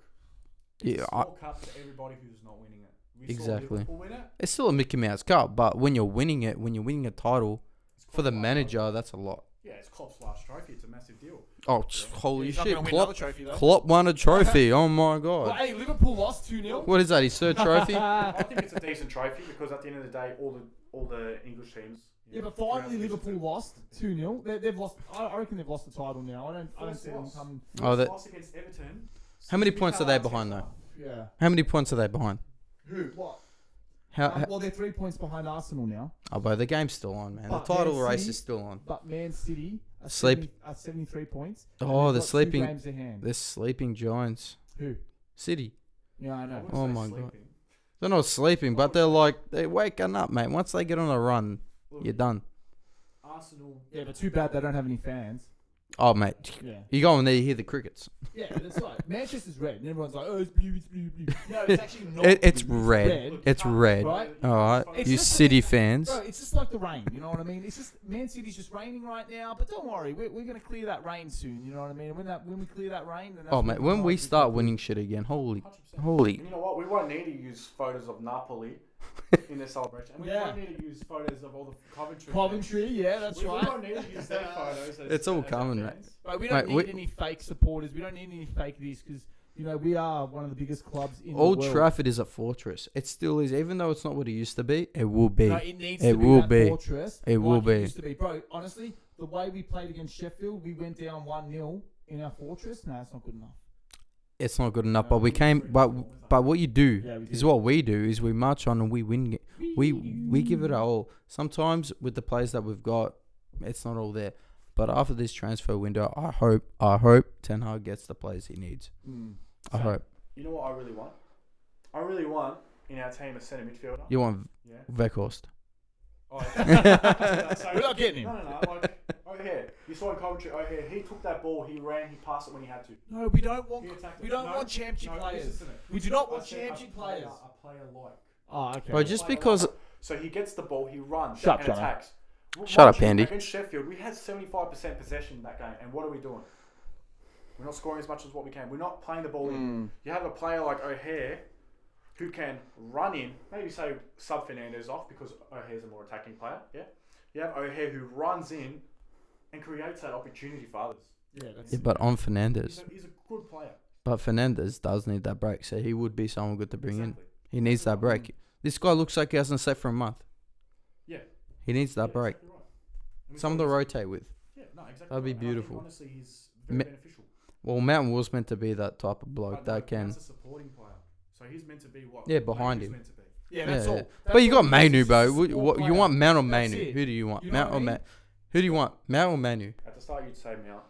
Yeah, it's a small cup to everybody who's not winning it. We Exactly. saw Liverpool win it. It's still a Mickey Mouse Cup, but when you're winning it, when you're winning a title It's for the Klopp's last manager, trophy. that's a lot. Yeah, it's Klopp's last trophy. It's a massive deal. Oh, Yeah. holy He's not shit! gonna win another Klopp, trophy though. Klopp won a trophy. Oh my Well, god! hey, Liverpool lost 2-0. What is that? His third trophy? I think it's a decent trophy because at the end of the day, all the English teams. Yeah, but finally Liverpool lost 2-0. They've lost. I reckon they've lost the title now. I don't see them loss. coming. Oh, that- lost against Everton. How many since points are Mikel they behind, Arteta. Yeah. How many points are they behind? Who? What? How? Well, they're 3 points behind Arsenal now. Oh, but the game's still on, man. The But title Man race City- is still on. But Man City are, Sleep- are 73 points. Oh, and the they've got 2 sleeping, games ahead. the sleeping giants. Who? City. Yeah, I I know. wouldn't Oh say my God. sleeping. They're not sleeping, but they're waking up, mate. Once they get on a run, Look, you're done. Arsenal. Yeah, but too bad they don't have any fans. Oh, mate. Yeah. You go in there, you hear the crickets. Yeah, that's right. Manchester's red, and everyone's like, "Oh, it's blue, it's blue, blue." No, it's actually not. It's blue, red. red. It's red. Right? All right, It's you just City fans. Bro, it's just like the rain. You know what I mean? It's just Man City's just raining right now, but don't worry, we're gonna clear that rain soon. You know what I mean? When we clear that rain, then that's Oh, mate, when we start winning shit again, 100%. holy. And you know what? We won't need to use photos of Napoli in their celebration. And we Yeah. won't need to use photos of all the Coventry. Coventry, yeah, that's we right. won't need to use their photos. It's all coming, mate. But we don't Mate, need any fake supporters. We don't need any fake this because you know we are one of the biggest clubs in Old the world. Trafford is a fortress. It still is, even though it's not what it used to be. It will be. No, it needs It to be will that be. fortress. It will like be. It used to be, bro. Honestly, the way we played against Sheffield, we went down 1-0 in our fortress. No, it's not good enough. It's not good enough, but we came. But what you do Yeah, we is did. what we do is we march on and we win. We give it our all. Sometimes with the players that we've got, it's not all there. But after this transfer window, I hope Ten Hag gets the players he needs. I So- hope. You know what I really want? I really want in our team a centre midfielder. You want Yeah. Weghorst? Oh, yeah. So- We're not getting him. No. Like O'Hare. You saw in Coventry. O'Hare. He took that ball. He ran. He passed it when he had to. No, we don't want. He attacked We it. don't No, want championship no, players. listen to me. We do not I want said championship players. A player like. Oh, okay. Bro, just Player because. like. So he gets the ball. He runs Shut up, and Johnny. attacks. Shut up, Watching Andy. Against Sheffield, we had 75% possession in that game, and what are we doing? We're not scoring as much as what we can. We're not playing the ball in. You have a player like O'Hare who can run in, maybe say sub Fernandez off because O'Hare's a more attacking player. Yeah, you have O'Hare who runs in and creates that opportunity for others. Yeah, that's Yeah, but on Fernandez. He's a good player. But Fernandez does need that break, so he would be someone good to bring Exactly. in. He needs that break. This guy looks like he hasn't slept for a month. Yeah. He needs that break. Exactly right. And we Someone saw to this- rotate with. Yeah, no, exactly. That'd be right. And I think, beautiful. honestly, he's very Me- beneficial. Well, Mountain was meant to be that type of bloke But that can. That's a supporting player, so he's meant to be what? Yeah, behind Manu's him. Meant to be. Yeah, Yeah, that's yeah. all. But you got all it is. Manu, It's bro. just a What, small you player. want Mount or That's Manu? it. Who do you want? You know Mount what or I mean? Manu? Who do you want? Mount or Manu? At the start, you'd say Mount.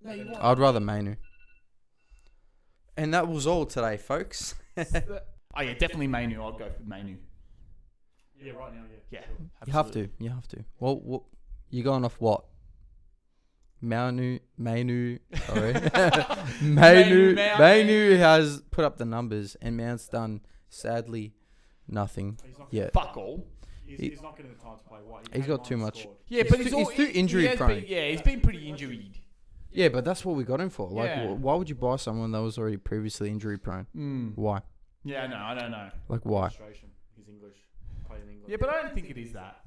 No, you want. I'd rather Manu. And that was all today, folks. Oh yeah, definitely Manu. I'd go for Manu. Yeah, right now, yeah. Yeah, sure. You have to. You have to. Well, you're going off what? Manu, sorry. Manu. Manu has put up the numbers and Mount's done, sadly, nothing He's not yet. Fuck all. He's not getting the time to play. What? He's got too much. Yeah, He's but too- he's too he injury has prone. been- yeah, he's been pretty injured. Yeah, but that's what we got him for. Like, Yeah. why would you buy someone that was already previously injury prone? Why? Yeah, no, I don't know. Like, why? He's English. Playing in England. Yeah, but I don't think it is that.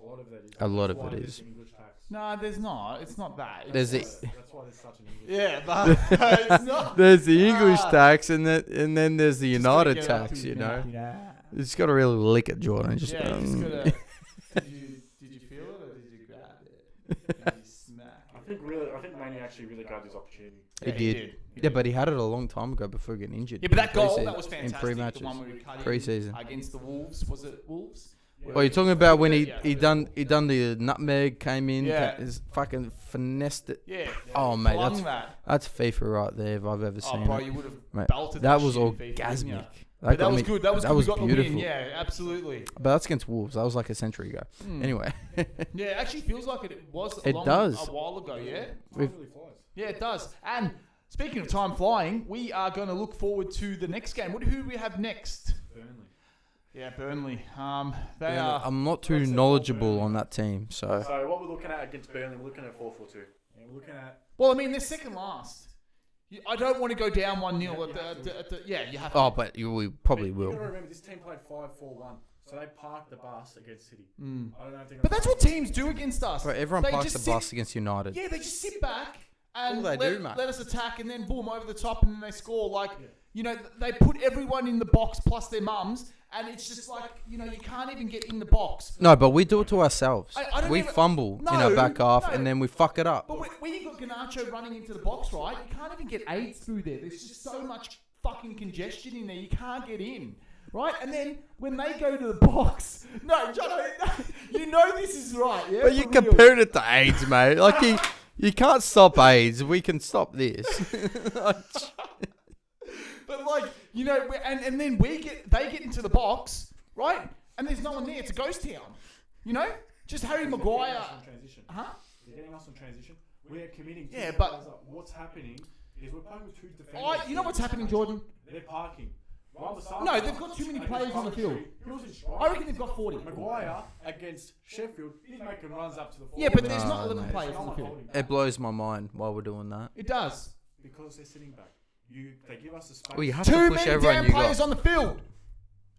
A lot of that is. A lot That's of why it there's is. the English tax. No, there's not. It's not that. There's That's why there's such an English. Yeah, but it's not. There's the English Ah. tax and then there's the Just gotta United get it up tax, to you the know. net. Yeah. You just got to really lick it, Jordan. Just, Yeah, you just gotta. Did you feel I think Manny actually really grabbed his opportunity. He did. Yeah, but he had it a long time ago before getting injured. Yeah, but that In goal, pre-season- that was fantastic. In pre-matches. The one where we cut in Pre-season. against the Wolves. Was it Wolves? Well, you're talking about when Yeah. he done the nutmeg, came in, Yeah. is fucking finessed it. Yeah. Oh mate, Flung that. that's FIFA right there if I've ever Oh, seen bro, it. you would have Mate, belted that was shit in FIFA, didn't orgasmic. ya? That But got that was me- good. That was that good. was We got beautiful. the win. Yeah, absolutely. But that's against Wolves. That was like a century ago. Anyway, Yeah, it actually feels like it was It does. a while ago, yeah? Time We've- really flies. Yeah, it does. And speaking of time flying, we are going to look forward to the next game. Who do we have next? Burnley. Yeah, Burnley. They are... I'm not too knowledgeable on that team, so So what we're looking at against Burnley, we're looking at 4-4-2. And we're looking at Well, I mean, they're second last. I don't want to go down 1-0 at the... Yeah, you have to. oh, but we probably You will. gotta remember, this team played 5-4-1, so they parked the bus against City. I don't know if they're But gonna that's what teams do against us. Bro, everyone They parks just the bus sit- against United. Yeah, they just sit back and All they do, mate. let us attack, and then boom, over the top, and then they score. Like, you know, they put everyone in the box plus their mums, and it's just like, you know, you can't even get in the box. No, but we do it to ourselves. I don't We even- fumble in our No, back half, no. and then we fuck it up. But when you got Garnacho running into the box, right, you can't even get aids through there. There's just so much fucking congestion in there, you can't get in. Right? And then when they go to the box... No, Jono, you know this is right, yeah? But you For real. compared it to AIDS, mate. Like you can't stop AIDS. We can stop this. But like, you know, and then they get into the box, right? And there's no one there. It's a ghost town. You know? Just Harry Maguire. transition. Huh? They're getting us on transition. We're committing to Yeah, the but- players up. What's happening is we're playing with two defenders. You know what's happening, Jordan? They're parking. Wan-Bissaka- No, they've got too many players on the field. He was in strike. I reckon they've got 40. Maguire against Sheffield, he's making runs up to the Yeah, but there's No, not 11 mate. players on the field. It blows my mind while we're doing that. It does. because they're sitting back. They give us the space. Well, you have Too to push many everyone damn you players got. on the field.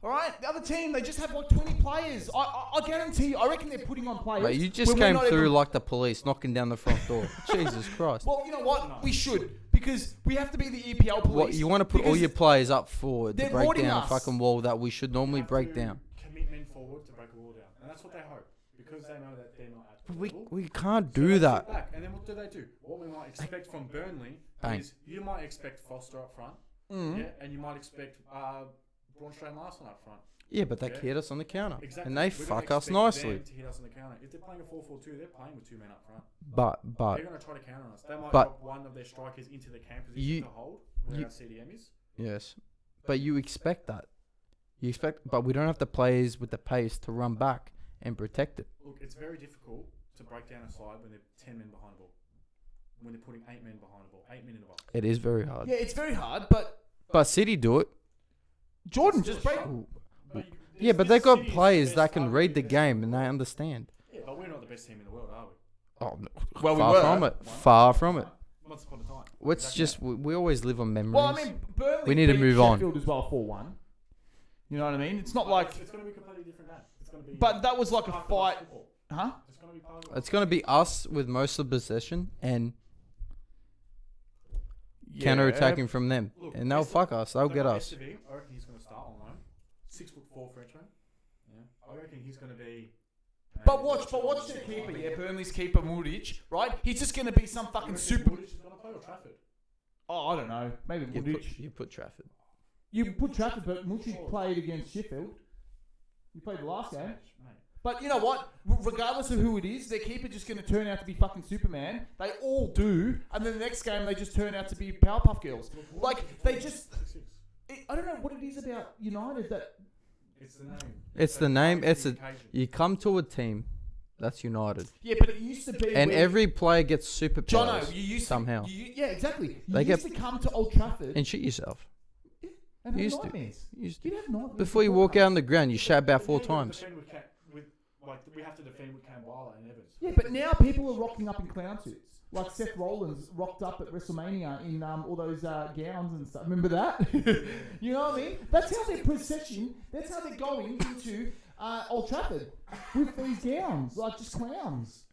All right? The other team, they just have like 20 players. I guarantee you, I reckon they're putting on players. Mate, you just when we're came not through even- like the police, knocking down the front door. Jesus Christ. Well, you know what? We should. Because we have to be the EPL police. What, you want to put all because your players up forward to they're break rorting down a us. fucking wall that we should normally have break to down. Commit men forward to break a wall down, and that's what they hope because they know that they're not at the We level. can't So do they sit that. back, and then what do? What we might expect from Burnley Bang. is you might expect Foster up front, yeah, and you might expect Braunstein Larson up front. Yeah, but they Yeah. hit us on the counter. Exactly. And they We're gonna fuck us expect nicely. them to hit us on the counter. If they're playing a 4-4-2, they're playing with two men up front. But They're going to try to counter us. They might but- drop one of their strikers into the camp position You- to hold where you- our CDM is. yes. But you expect that. But we don't have the players with the pace to run back and protect it. Look, it's very difficult to break down a side when they're 10 men behind the ball. When they're putting 8 men behind the ball, 8 men in the box. It is very hard. Yeah, it's very hard, but But City do it. Jordan just break. But Yeah, but they've got players that can read the game and they understand. Yeah, but we're not the best team in the world, are we? Oh, no. Well, we far were. from it. Far from it. Once upon a time. Let's Exactly. just we always live on memories. Well, I mean, Burnley We need to beat move on. Sheffield as well 4-1. You know what I mean? It's not like, It's going to be a completely different game. It's going to be. but that was like a part of fight, football. huh? It's going to be part of It's going to be us with most of the possession and counter-attacking from them. Look, And they'll fuck us. They'll get us. I reckon he's going to start on loan. 6'4" Frenchman. Yeah. I reckon he's going to be. But watch their keeper, yeah, Burnley's keeper, Muric, right? He's just going to be some fucking super... Woodish is going to play or Trafford? Oh, I don't know. Maybe Muric. You put Trafford. You put Trafford, but Muric played against Sheffield. He played the last game. Mate. But you know what? Regardless of who it is, their keeper just going to turn out to be fucking Superman. They all do, and then the next game they just turn out to be Powerpuff Girls. Like they just, 6'6". I don't know what it is about United that. It's the name. It's the name. It's a. occasion. You come to a team, that's United, Yeah, but it used to be. and where- every player gets superpowers Jono, you used somehow. To, yeah, exactly. You They used get- to come to Old Trafford And shit yourself. and have used to. nightmares. Used to. You'd have nightmares Before you walk out on the ground, you shout about 4 But then we times. defend we have to defend with Kambala and Evans. Yeah, but now people are rocking up in clown suits. Like Seth Rollins rocked up at WrestleMania in all those gowns and stuff. Remember that? You know what I mean? That's how they're procession. That's how they're going into Old Trafford with these gowns, like just clowns.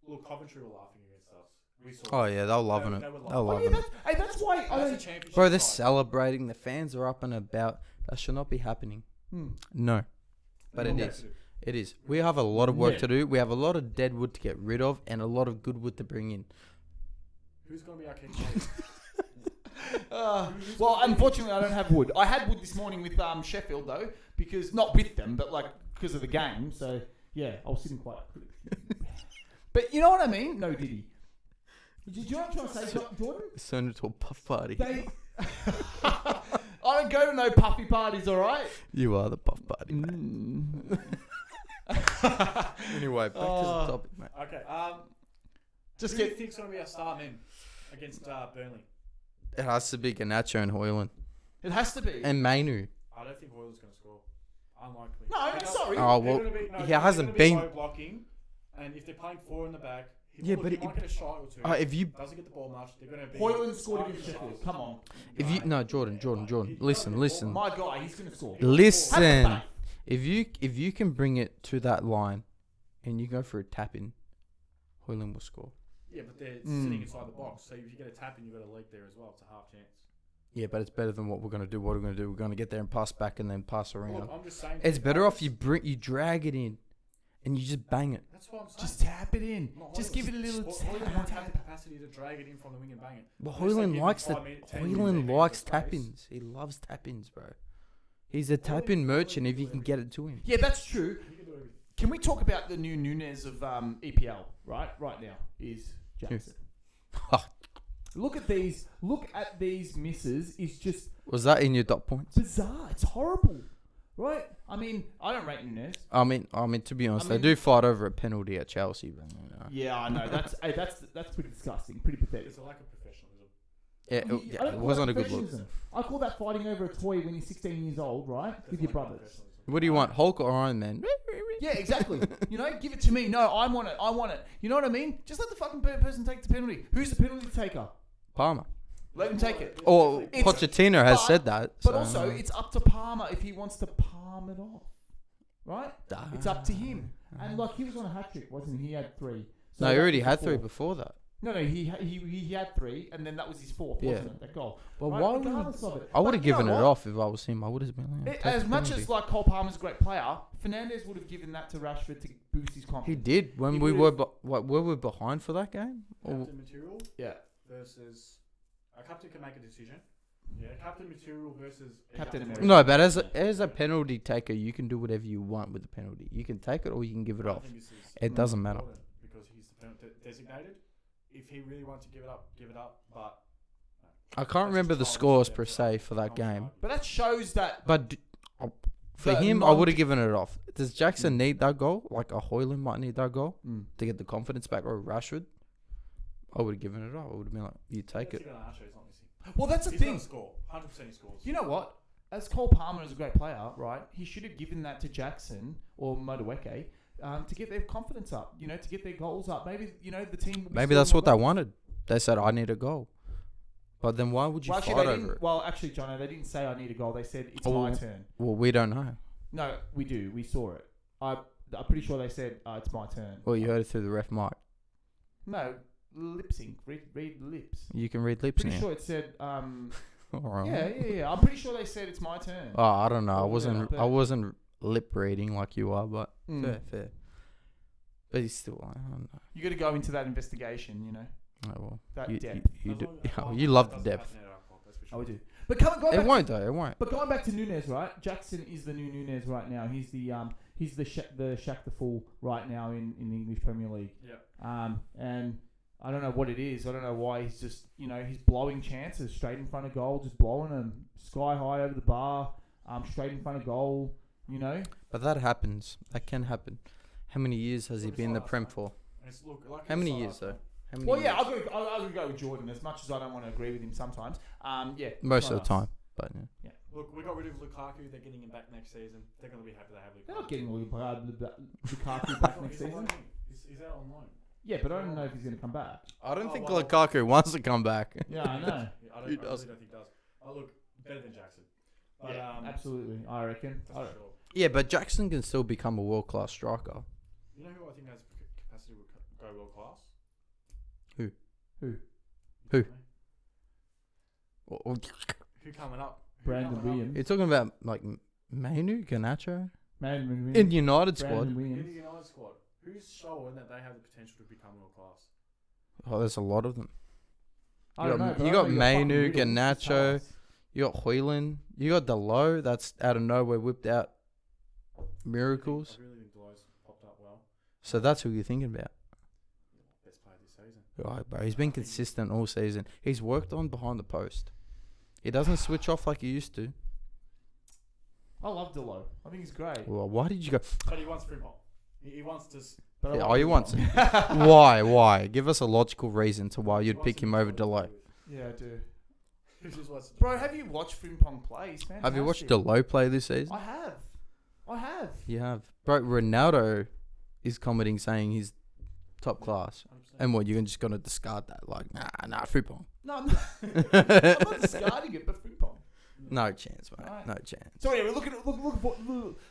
Look, Coventry were laughing against us. We saw. Oh yeah, they're loving it. They were They're laughing. loving it. That's why I That's a don't. championship Bro, they're side. celebrating. The fans are up and about. That should not be happening. No, but it Not is. to. It is. We have a lot of work to do. We have a lot of dead wood to get rid of and a lot of good wood to bring in. Who's going to be our key coach? Well, unfortunately, I don't have wood. I had wood this morning with Sheffield though, because not with them, but like because of the game. So yeah, I was sitting quite. But you know what I mean? No, did he? Did you know what I'm trying to say, Jordan? It's turned into a puff party. I don't go to no puffy parties, all right? You are the puff party, mate. Anyway, back to the topic, mate. Okay. Just who do get. you think's going to be our star men against Burnley? It has to be Garnacho and Hoyland. It has to be. And Mainu. I don't think Hoyland's going to score. Unlikely. No, Because sorry. Oh, well, he hasn't been. Low blocking, and if they're playing 4 in the back, he Yeah, might, but he might get a shot or 2. If you Doesn't get the ball much. They're going to be. Hoyland scored against Sheffield. Come on. Jordan, listen. My guy, he's going to score. Listen. If you can bring it to that line and you go for a tap in, Hoyland will score. Yeah, but they're sitting inside the box, so if you get a tap in, you've got a leg there as well. It's a half chance. Yeah, but it's better than what we're gonna do. What are we gonna do? We're gonna get there and pass back and then pass around. Look, I'm just saying. It's better off you drag it in, and you just bang it. That's what I'm saying. Just tap it in. Not Just Hoyland. give it a little Hoyland tap. won't have the capacity to drag it in from the wing and bang it. But Unless they Hoyland give likes him the 5 minutes, 10 minutes, Hoyland 8 minutes likes of space. tap-ins. He loves tap-ins, bro. He's a tap-in merchant if you can get it to him. Yeah, that's true. He can do everything. Can we talk about the new Nunes of EPL? Right now is Jackson. Look at these misses. Is just Was that in your dot points? bizarre. It's horrible, right? I mean, I don't rate Nunes. I mean, to be honest, I mean- they do fight over a penalty at Chelsea, but you know. Yeah, I know. That's pretty disgusting. Pretty pathetic. It's a lack of professionalism. Yeah, I don't it call wasn't that a good look. professionalism. I call that fighting over a toy when you're 16 years old, right? With your brothers. What do you want, Hulk or Iron Man? Yeah, exactly. Give it to me. No, I want it. You know what I mean? Just let the fucking person take the penalty. Who's the penalty taker? Palmer. Let him take it. Or It's- Pochettino has but- said that. But so- also, it's up to Palmer if he wants to palm it off. Right? It's up to him. And like he was on a hat trick, wasn't he? He had 3. So No, he that already was had the 3 4th. before that. No, he had 3, and then that was his 4th, Yeah. wasn't it? That goal. Well, Right, why would regardless of it. I would But have you know given it what? off if I was him. I would have been like, As much as like Cole Palmer's a great player, Fernandes would have given that to Rashford to boost his he confidence. did when He we would've- were we behind for that game. Or, Captain material Yeah. versus a captain can make a decision. Yeah, captain material versus a Captain captain America. no, but as a penalty taker, you can do whatever you want with the penalty. You can take it or you can give it I off. think this is It doesn't matter. important because he's the penalty designated. If he really wants to give it up, give it up. But I can't remember the scores per se for that game, But that shows that but for The him, I non- would have given it off. Does Jackson need that goal? Like a Hoyland might need that goal to get the confidence back, or Rashford? I would have given it off. I would have been like, you take it. He's not missing. well, that's the He's thing. gonna score. 100% he scores. You know what? As Cole Palmer is a great player, right? He should have given that to Jackson or Modueke to get their confidence up. To get their goals up. Maybe the team. will be Maybe scoring that's more what they goals. wanted. They said, I need a goal. But then why would you Well, actually, fight they over didn't. it? Well, actually, Jono, they didn't say I need a goal. They said it's Oh. my turn. Well, we don't know. No, we do. We saw it. I'm pretty sure they said it's my turn. Well, you heard it through the ref mic. No, lip sync. Read lips. You can read lips Pretty now. sure it said. Alright. Yeah. I'm pretty sure they said it's my turn. Oh, I don't know. Or whatever, I wasn't lip reading like you are, but Mm. fair. But he's still, I don't know. You got to go into that investigation. Oh, well, That you, depth. You, As do. long as- Oh, you love the doesn't depth. happen at our club, that's for I sure. would do. But going It back, won't though. It won't. but going back to Nunes, right? Jackson is the new Nunes right now. He's the Shaq the Fool right now in the English Premier League. Yeah. And I don't know what it is. I don't know why he's just he's blowing chances straight in front of goal, just blowing them sky high over the bar, straight in front of goal. But that happens. That can happen. How many years has he been in the Prem for? And it's, look, like How it's many like years last though? time. How many Well, yeah, years? I'll go with Jordan as much as I don't want to agree with him sometimes. Yeah, Most it's of not the us. time. But yeah. Look, we got rid of Lukaku. They're getting him back next season. They're going to be happy they have Lukaku. They're not getting Lukaku back next season. He's out on loan. Yeah, but I don't know if he's going to come back. I don't Oh, think well. Lukaku wants to come back. Yeah, I know. Yeah, I Who really does? don't think he does. Oh, look, better than Jackson. But, Yeah, absolutely. I reckon. That's for sure. Yeah, but Jackson can still become a world class striker. You know who I think has capacity to go world class? Who? Who? Or- Who coming up? Brandon Williams. You're talking about like Mainu, Garnacho? Man, In United Brandon squad. In Williams. the United squad, who's showing that they have the potential to become world class? Oh, there's a lot of them. I don't know. but You I got know fucking Mainu, Riddle. Just tell Garnacho. us. You got Hoyland. You got Delo. That's out of nowhere whipped out miracles. I really think Delo's popped up well. So that's who you're thinking about. Best player this season. Right, bro. He's been consistent all season. He's worked on behind the post. He doesn't switch off like he used to. I love Delo. I think he's great. Well, why did you go? But he wants Frimpong. He wants to. But I Yeah, like oh, you want Frimpong. Why? Why? Give us a logical reason to why you'd pick him over Delo. Yeah, I do. He just wants to- Bro, have you watched Frimpong play? He's fantastic. Have you watched Delo play this season? I have. I have. You have. Bro, Ronaldo is commenting saying he's top class. 100%. And what, you're just going to discard that? Like, nah, Frimpong. No, I'm not discarding it, but Frimpong. No chance, mate. Right. No chance. So anyway,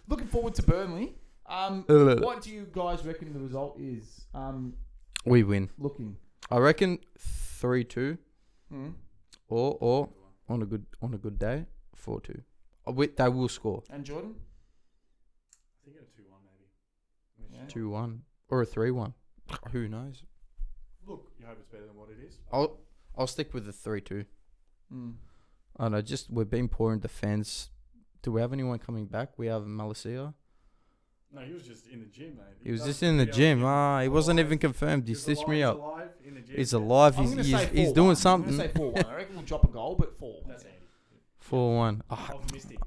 looking forward to Burnley. Ugh. What do you guys reckon the result is? We win. Looking. I reckon 3-2 Hmm. or on a good day 4-2. They will score And Jordan? I think a 2-1 maybe. Yeah. 2-1 or a 3-1. Who knows? Look, you hope it's better than what it is. I'll stick with the 3-2. Hmm. I don't know, just we've been poor in defense. Do we have anyone coming back? We have Malacia. No, he was just in the gym, mate. He was just in the gym. He wasn't even confirmed. He stitched me up. Alive in the gym. He's alive. I'm gonna say He's 4-1. doing I'm something. going to say 4-1. I reckon we'll drop a goal, but 4. That's Andy. 4-1. Optimistic.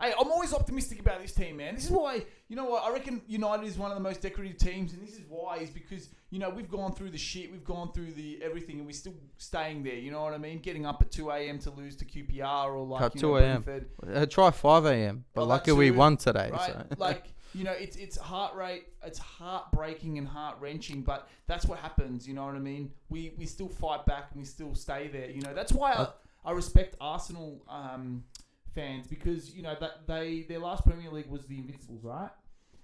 Hey, I'm always optimistic about this team, man. This is why, you know what, I reckon United is one of the most decorative teams, and this is why, is because, you know, we've gone through the shit, we've gone through the everything, and we're still staying there, you know what I mean? Getting up at 2 a.m. to lose to QPR or like, Cut you 2 know, a.m. Brentford. Try 5 a.m. But Well, lucky that we too, won today. Right? So. Like, you know, it's heart rate, it's heartbreaking and heart wrenching, but that's what happens. You know what I mean? We still fight back and we still stay there. You know, that's why I respect Arsenal fans, because you know that their last Premier League was the Invincibles, right?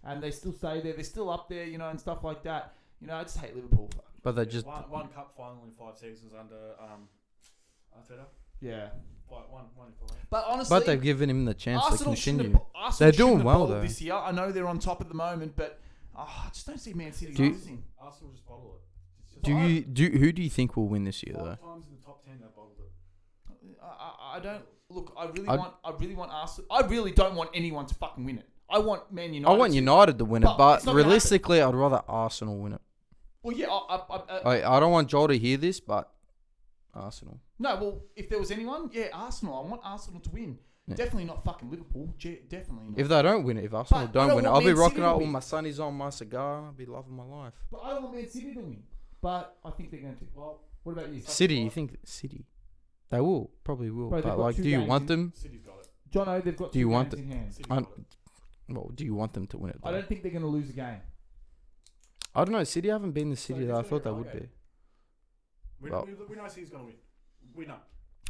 And they still stay there. They're still up there, you know, and stuff like that. You know, I just hate Liverpool. But they just one cup final in 5 seasons under Arteta. Yeah. One in 5. But honestly, but they've given him the chance to Arsenal shouldn't continue. Arsenal They're shouldn't doing have well, bottled though. this year. I know they're on top at the moment, but I just don't see Man City Do you- losing. Arsenal just bottle it. Who do you think will win this year though? 5 times in the top 10 they bottled it. I don't look. I really I'd- want Arsenal. I really don't want anyone to fucking win it. I want Man United. I want United to win it, But but it's not gonna realistically, I'd rather Arsenal win it. Well, yeah. I don't want Joel to hear this, but Arsenal. No. Well, if there was anyone, yeah, Arsenal. I want Arsenal to win. Yeah. Definitely not fucking Liverpool. Definitely not. If they don't win it, if Arsenal But I don't don't win it, want I'll be Man City rocking to out win. with my sunnies on, my cigar. I'll be loving my life. But I don't want Man City to win. But I think they're going to. Well, What about you, City, you think City? They will, probably will. Bro, they've but got like, 2 do you games want in- them? City's got it. Jono? They've got Do you 2 want games in hand. City's I'm- got it. Well, do you want them to win it? I Though? don't think they're going to lose a game. I don't know. City haven't been the City who's that I gonna thought get they would be. relegated? Well- We know City's going to win. We know.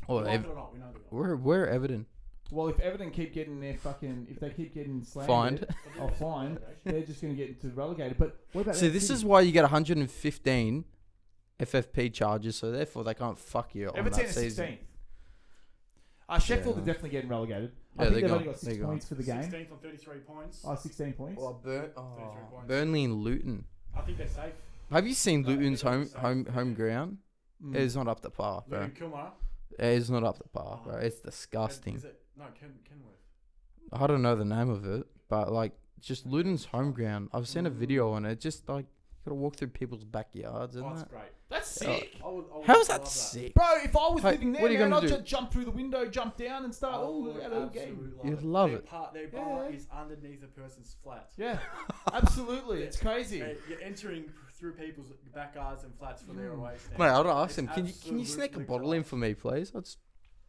Or We like it or not, we know they're going to we're Everton. Well, if Everton keep getting their fucking, if they keep getting Fined. slandered, or fined, they're just going to get into relegated. But what about See, Man this City? is why you get 115 FFP charges, so therefore they can't fuck you on Everton that is season. 16th. Sheffield Yeah. are definitely getting relegated. Yeah, I think they're they've only gone. got 6 They're gone. points for the game. 16th on 33 points. 16 points. 33 points. Burnley and Luton. I think they're safe. Have you seen No, Luton's they're home safe. home ground? Mm. It's not up to par, bro. Luton, Kilmar. It's not up to par, bro. It's disgusting. Is it? No, Kenworth. I don't know the name of it, but like just Luton's home ground. I've seen a video on it. Just like you gotta walk through people's backyards, Oh, isn't it's it? great. That's sick. How's that sick? Bro, if I was Hey, living there, what are you man, gonna I'd do? just jump through the window, jump down and start, look at a game. You'd love their it. Their bar Yeah. is underneath a person's flat. Yeah, absolutely. It's crazy. You're entering through people's backyards and flats for their away stand. Mate, I'd ask It's him. Can you sneak a absolutely bottle in great. for me, please?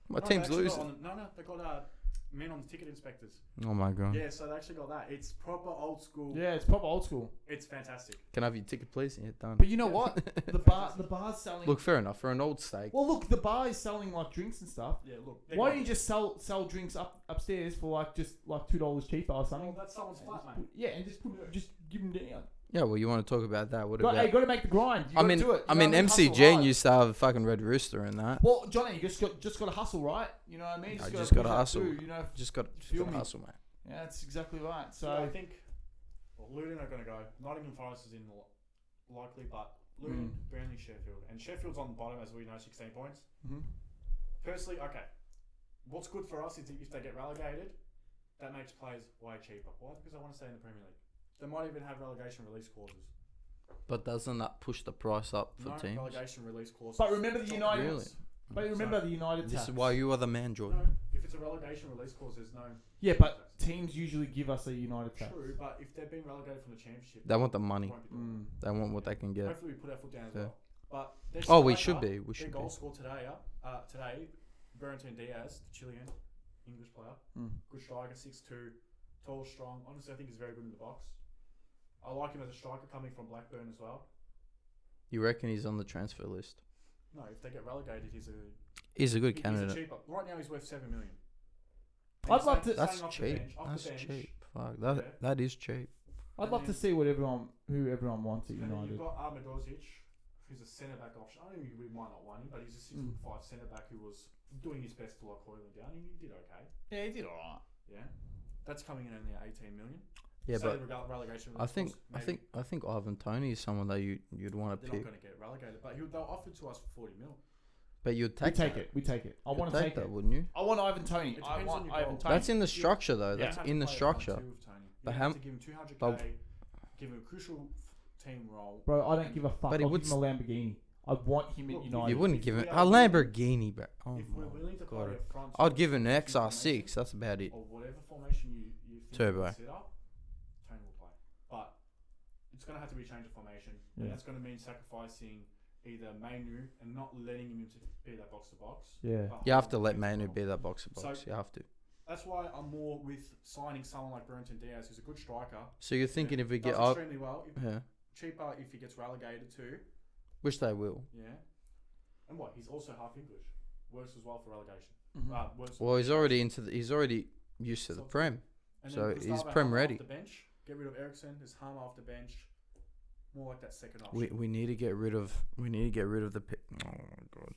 My No, team's they actually losing. No, they got men on the ticket inspectors. Oh my god. Yeah, so they actually got that. It's proper old school. Yeah, it's proper old school. It's fantastic. Can I have your ticket, please? Yeah, done. But you know what? The bar's selling. Look, fair enough. For an old steak. Well, look, the bar is selling like drinks and stuff. Yeah, look. Why don't you just sell drinks upstairs for like just like $2 cheaper or something? Well, that's someone's flat, mate. Yeah, and just give them down. Yeah, well, you want to talk about that? What Got, about? hey, got to make the grind. You gotta do it. I You mean, know what Hustle MCG hard. used to have a fucking Red Rooster and that. Well, Johnny, you just got to hustle, right? You know what I mean? I gotta just gotta push that hustle. through, you know. Just got Feel to me? hustle, mate. Yeah, that's exactly right. So I think Luton are going to go. Nottingham Forest is in likely, but Luton, Burnley, Sheffield. And Sheffield's on the bottom, as we know, 16 points. Personally, okay. What's good for us is if they get relegated, that makes players way cheaper. Why? Because they want to stay in the Premier League. They might even have relegation release clauses. But doesn't that push the price up for teams? Relegation release clauses. but remember the United. Really? But remember the United This tax. is why you are the man, Jordan. No, if it's a relegation release clause, there's no... Yeah, but teams usually give us a United tax. True, but if they're being relegated from the Championship... They want the money. won't be done. They want what they can get. Hopefully we put our foot down as Yeah. well. But their Oh, we striker, should be. We their should goal be. score today, Berrenton Diaz, the Chilean English player, good striker, 6'2", tall, strong. Honestly, I think he's very good in the box. I like him as a striker coming from Blackburn as well. You reckon he's on the transfer list? No, if they get relegated, he's a good he's candidate. cheaper. Right now, he's worth $7 million. I'd love to. That's off the cheap. bench, off That's the bench. cheap. Fuck, that is cheap. I'd love to see who everyone wants at And then United. you've got Armadorzic, who's a centre back option. I know we might not want him, but he's a 6'5" centre back who was doing his best to lock Hoyland down, and he did okay. Yeah, he did alright. Yeah, that's coming in only at 18 million. Yeah, Say but the relegation. I think Ivan Toney is someone that you'd want to they're pick. not going to get relegated, but they'll offer it to us for 40 mil. But you'd We take take that. it. We take it. I You'd want to take that, it. wouldn't you? I want Ivan Toney. It I depends want on your Ivan goal. Toney. That's in the structure though. Yeah. That's in the structure. But You how- have to give him 200k, but- give him a crucial team role. Bro, I don't give a fuck. But he I'll would give him a Lamborghini. I want him at Look, United. You wouldn't If give we him are a willing- Lamborghini, bro. Oh If we're my willing to play god. a front, I'd give him an formation, XR6. That's about it. or whatever formation you think Turbo. you can set up, Tony will play. But it's going to have to be a change of formation, Yeah. and that's going to mean sacrificing either Mainu and not letting him into be that box to box. Yeah. but You have to holding let him Manu as be well. that box to box. So- You have to. That's why I'm more with signing someone like Berrenton Diaz, who's a good striker. So you're thinking if we does get up, extremely well, yeah, cheaper if he gets relegated too. which they will. Yeah. And what? He's also half English. Works as well for relegation. Mhm. Works Well, he's already he's already used to the So- Prem. and so then he's Gustavo Prem Hamer ready. Off the bench. Get rid of Ericsson. There's Harmer off the bench. More like that second option. We need to get rid of the pick. Oh my god,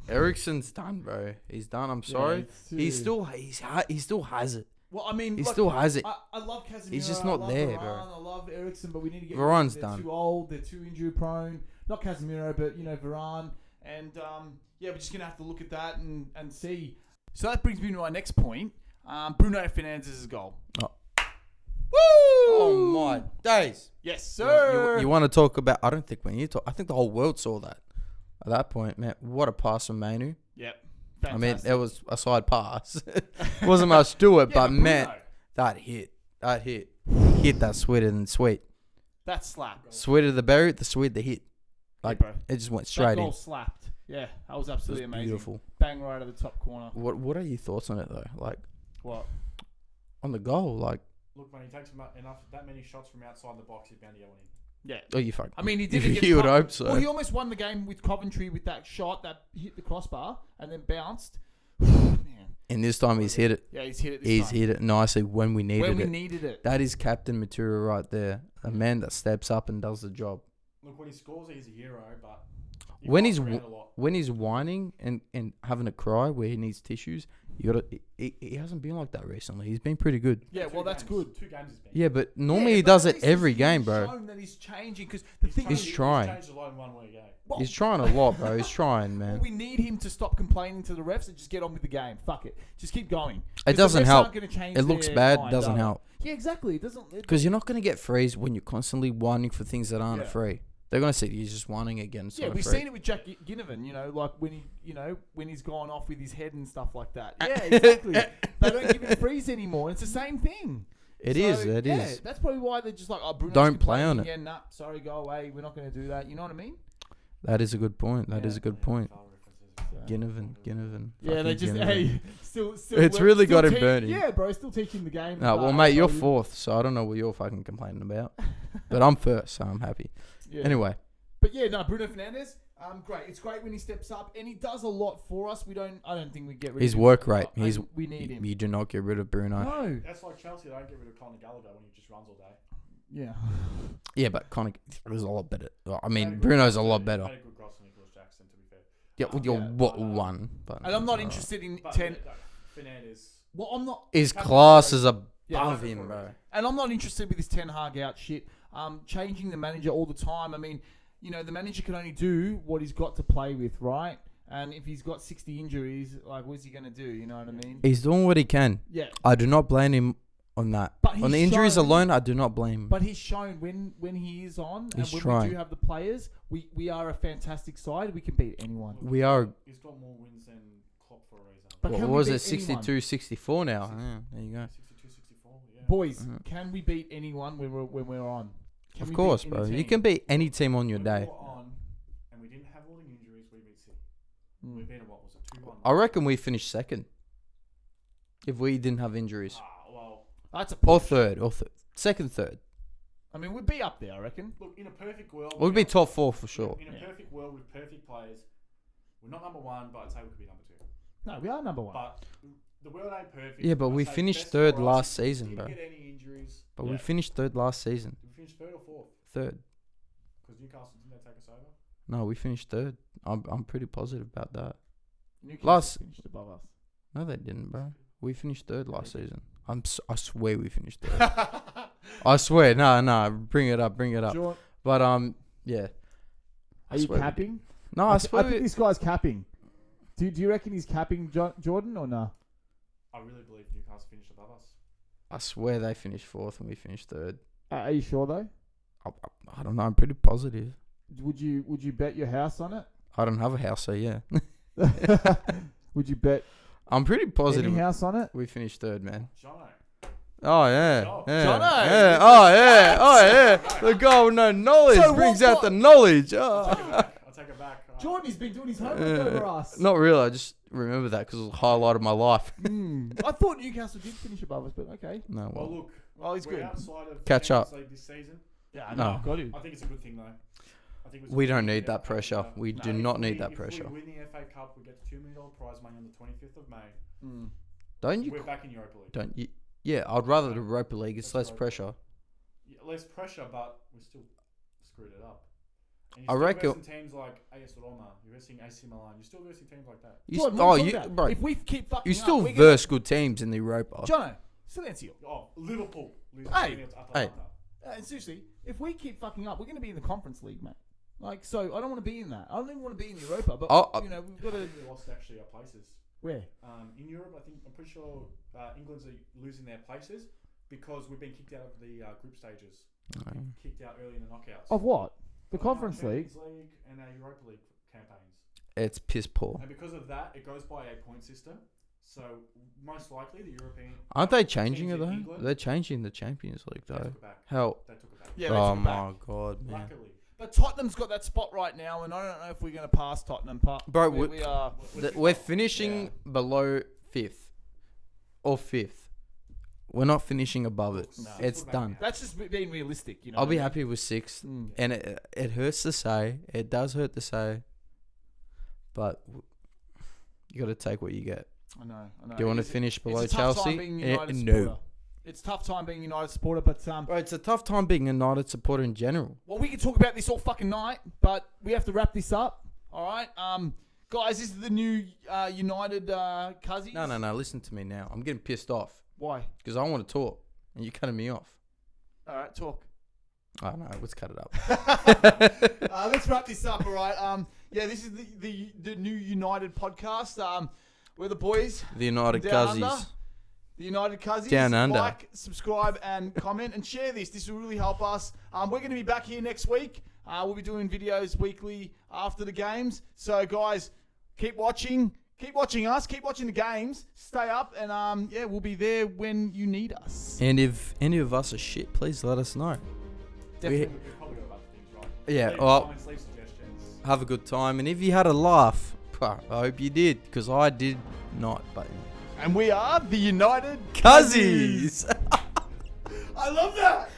Ericsson's done, bro. He's done. I'm sorry. He still has it. Well, I mean, He look, still has it. I love Casemiro. He's just I not love there, Varane, bro. I love Ericsson, but we need to get. Varane's they're done. Too old. They're too injury prone. Not Casemiro, but Varane. And yeah, we're just gonna have to look at that and see. So that brings me to my next point. Bruno Fernandes' goal. Oh. Woo! Oh my days. Yes, sir. You want to talk about? I don't think we need to. I think the whole world saw that. At that point, man, what a pass from Manu. Yep. I mean, Fantastic. it was a side pass. Wasn't much to it, Yeah, but Bruno. man, that hit that sweeter than sweet. That slap. Sweeter the berry, the sweet the hit. Like bro. it just went That straight goal in. slapped. Yeah, that was It was absolutely amazing. beautiful. Bang right at the top corner. What are your thoughts on it though? Like What? on the goal, like Look, when he takes that many shots from outside the box, he's bound to get one in. Yeah. oh you fuck. I mean, he did it. You against would Cov- hope so. Well, he almost won the game with Coventry with that shot that hit the crossbar and then bounced. Man. And this time he's hit it. Yeah, he's hit it this He's time. hit it nicely when we needed when we it. needed it. That is captain material right there. A man that steps up and does the job. Look, when he scores, he's a hero, but When fights he's around a lot. When he's whining and having a cry where he needs tissues, you gotta. He hasn't been like that recently. He's been pretty good. Yeah, well, that's good. 2 games he's been. Yeah, but normally Yeah, he but does at it least every he's game, bro. shown that he's changing because the thing He's is, trying. He's changed a lot in 1 week, eh? well, He's trying a lot, bro. He's trying, well, man. we need him to stop complaining to the refs and just get on with the game. Fuck it, just keep going. 'Cause It the doesn't refs help. aren't gonna change It looks their bad. mind, Doesn't are they? help. Yeah, exactly. It doesn't. Because you're not gonna get frees when you're constantly whining for things that aren't Yeah. free. They're gonna see you're just whining again. Yeah, we've seen it with Jack Ginnivan, like when he's gone off with his head and stuff like that. Yeah, exactly. They don't give him frees anymore. It's the same thing. It So, is. It yeah, is. That's probably why they're just like, oh, Bruno's Don't play on complaining. Yeah, nah, sorry, go away. We're not going to do that. You know what I mean? That is a good point. That is Yeah. a good point. Foul references. Ginnivan. Yeah, they Fucking just Ginnivan. still. It's really still got him burning. Yeah, bro, still teaching the game. No, well, mate, you're fourth, so I don't know what you're fucking complaining about. But I'm first, so I'm happy. Yeah. Anyway, But yeah, no, Bruno Fernandes, great. It's great when he steps up, and he does a lot for us. I don't think we get rid his of him. work rate. We need him. You do not get rid of Bruno. No. That's like Chelsea. They don't get rid of Conor Gallagher when he just runs all day. Yeah. Yeah, but Conor is a lot better. I mean, Had a good Bruno's cross a lot to- better. Had a good cross on Nicholas Jackson, to be fair. Yeah, well, you're Yeah, what but, one, but And I'm not interested in But 10. Fernandes. Well, I'm not. His class as a above him, bro. And I'm not interested with this Ten Hag out shit. Changing the manager all the time. I mean, you know, the manager can only do what he's got to play with, right? And if he's got 60 injuries, like, what's he going to do? You know what I mean? He's doing what he can. Yeah. I do not blame him on that. But On the he's injuries shown- alone, I do not blame him. But he's shown when he is on He's and when we trying. do have the players, we are a fantastic side. We can beat anyone. We are. He's got more wins than Klopp for a reason. But What can we was beat it? 62, 64 now. Yeah, there you go. 62, 64, yeah. Boys, Mhm. can we beat anyone when we're on? Can Of we course, beat bro. any You team? can beat any team on your When day. we were on and we didn't have all the injuries, we beat City. We beat them, what was it, 2-1? I reckon we finished second. If we didn't have injuries. Well, That's a Or push. third. Second, third. I mean, we'd be up there, I reckon. look, in a perfect world... We'd be top 4 for sure. In a Yeah. perfect world with perfect players, we're not number one, but I'd say we could be number 2. No, we are number one. But the world ain't perfect. Yeah, but I'd we say finished best third for us last is we season, didn't bro. get any injuries. But we finished third last season. We finished 3rd or 4th? Third. Because Newcastle didn't they take us over? No, we finished third. I'm pretty positive about that. Newcastle last- finished above us. No, they didn't, bro. We finished third last season. I swear we finished third. I swear. No. Bring it up. Jordan, But yeah. are you swear we capping? No, I swear. I think this guy's capping. Do you reckon he's capping Jordan or no? I really believe Newcastle finished above us. I swear they finished fourth and we finished third. Are you sure though? I don't know. I'm pretty positive. Would you bet your house on it? I don't have a house, so yeah. Would you bet I'm pretty positive. any house on it? We finished third, man. Jono. Oh yeah, Jono. yeah, Jono. yeah. Oh yeah, oh yeah. The guy with no knowledge So brings what- out the knowledge. I'll take Oh. it back. I'll take it back. Jordan's been doing his homework Yeah. over us. Not really. I just remember that because it was a highlight of my life. I thought Newcastle did finish above us, but okay. No, Well, well, look. Well, he's we're good. outside of Catch Champions up. League this season. Yeah, I No. know. Got to. I think it's a good thing though. I think it's a we good don't thing need to that get pressure. FA Cup. We No, do if not we- need that If pressure. we win the FA Cup, we get the $2 million prize money on the 25th of May. Don't you? We're back in Europa League. Don't you? Yeah, I'd rather the Europa League. It's less pressure. Yeah, less pressure, but we still screwed it up. And I you're reckon- still versing teams like AS Roma, you're versing AC Milan, you're still versing teams like that. You Jordan, st- what oh, are you you, talking about? bro. If we keep fucking You up, still we're gonna- verse good teams in the Europa. Jono, Silencio. Oh, Liverpool losing Hey. 2-0 to Hey. Atalanta. Seriously, if we keep fucking up, we're going to be in the Conference League, mate. Like, so I don't want to be in that. I don't even want to be in Europa, but you know, we've got I to. think we lost actually our places. Where? In Europe, I'm pretty sure England's losing their places because we've been kicked out of the group stages. Kicked out early in the knockouts. Of what? The Of our Conference League. Champions League and our Europa League campaigns. It's piss poor. And because of that, it goes by a point system. So most likely the European Aren't they changing teams it in though? England, They're changing the Champions League they though. took it back. How? They took it back. Yeah, they Oh took it back. my god, man. Luckily. But Tottenham's got that spot right now, and I don't know if we're going to pass Tottenham. Bro, we are. We're finishing below fifth or fifth. We're not finishing above it. No. It's done. That's just being realistic, you know. I'll what be I mean? happy with sixth, Mm. and it hurts to say. It does hurt to say, but you got to take what you get. I know. Do you want to It's- finish below it's a tough time Chelsea? being a United No. supporter. It's a tough time being a United supporter, but Bro, it's a tough time being a United supporter in general. well, we can talk about this all fucking night, but we have to wrap this up. All right, guys, this is the new United Cuzzies. No. Listen to me now. I'm getting pissed off Why? because I want to talk, and you're cutting me off. All right, talk. Oh no, let's cut it up. Let's wrap this up. All right. Yeah, this is the new United podcast. We're the boys. The United Down under. Cuzzies. The United Cuzzies. Down under. Like, subscribe, and comment, and share this. This will really help us. We're going to be back here next week. We'll be doing videos weekly after the games. So, guys, keep watching. Keep watching us. Keep watching the games. Stay up, and yeah, we'll be there when you need us. And if any of us are shit, please let us know. Definitely. We've probably got other things, right? Yeah, Leave well- comments, leave suggestions. Have a good time, and if you had a laugh, I hope you did, because I did not. But And we are the United Cuzzies. I love that.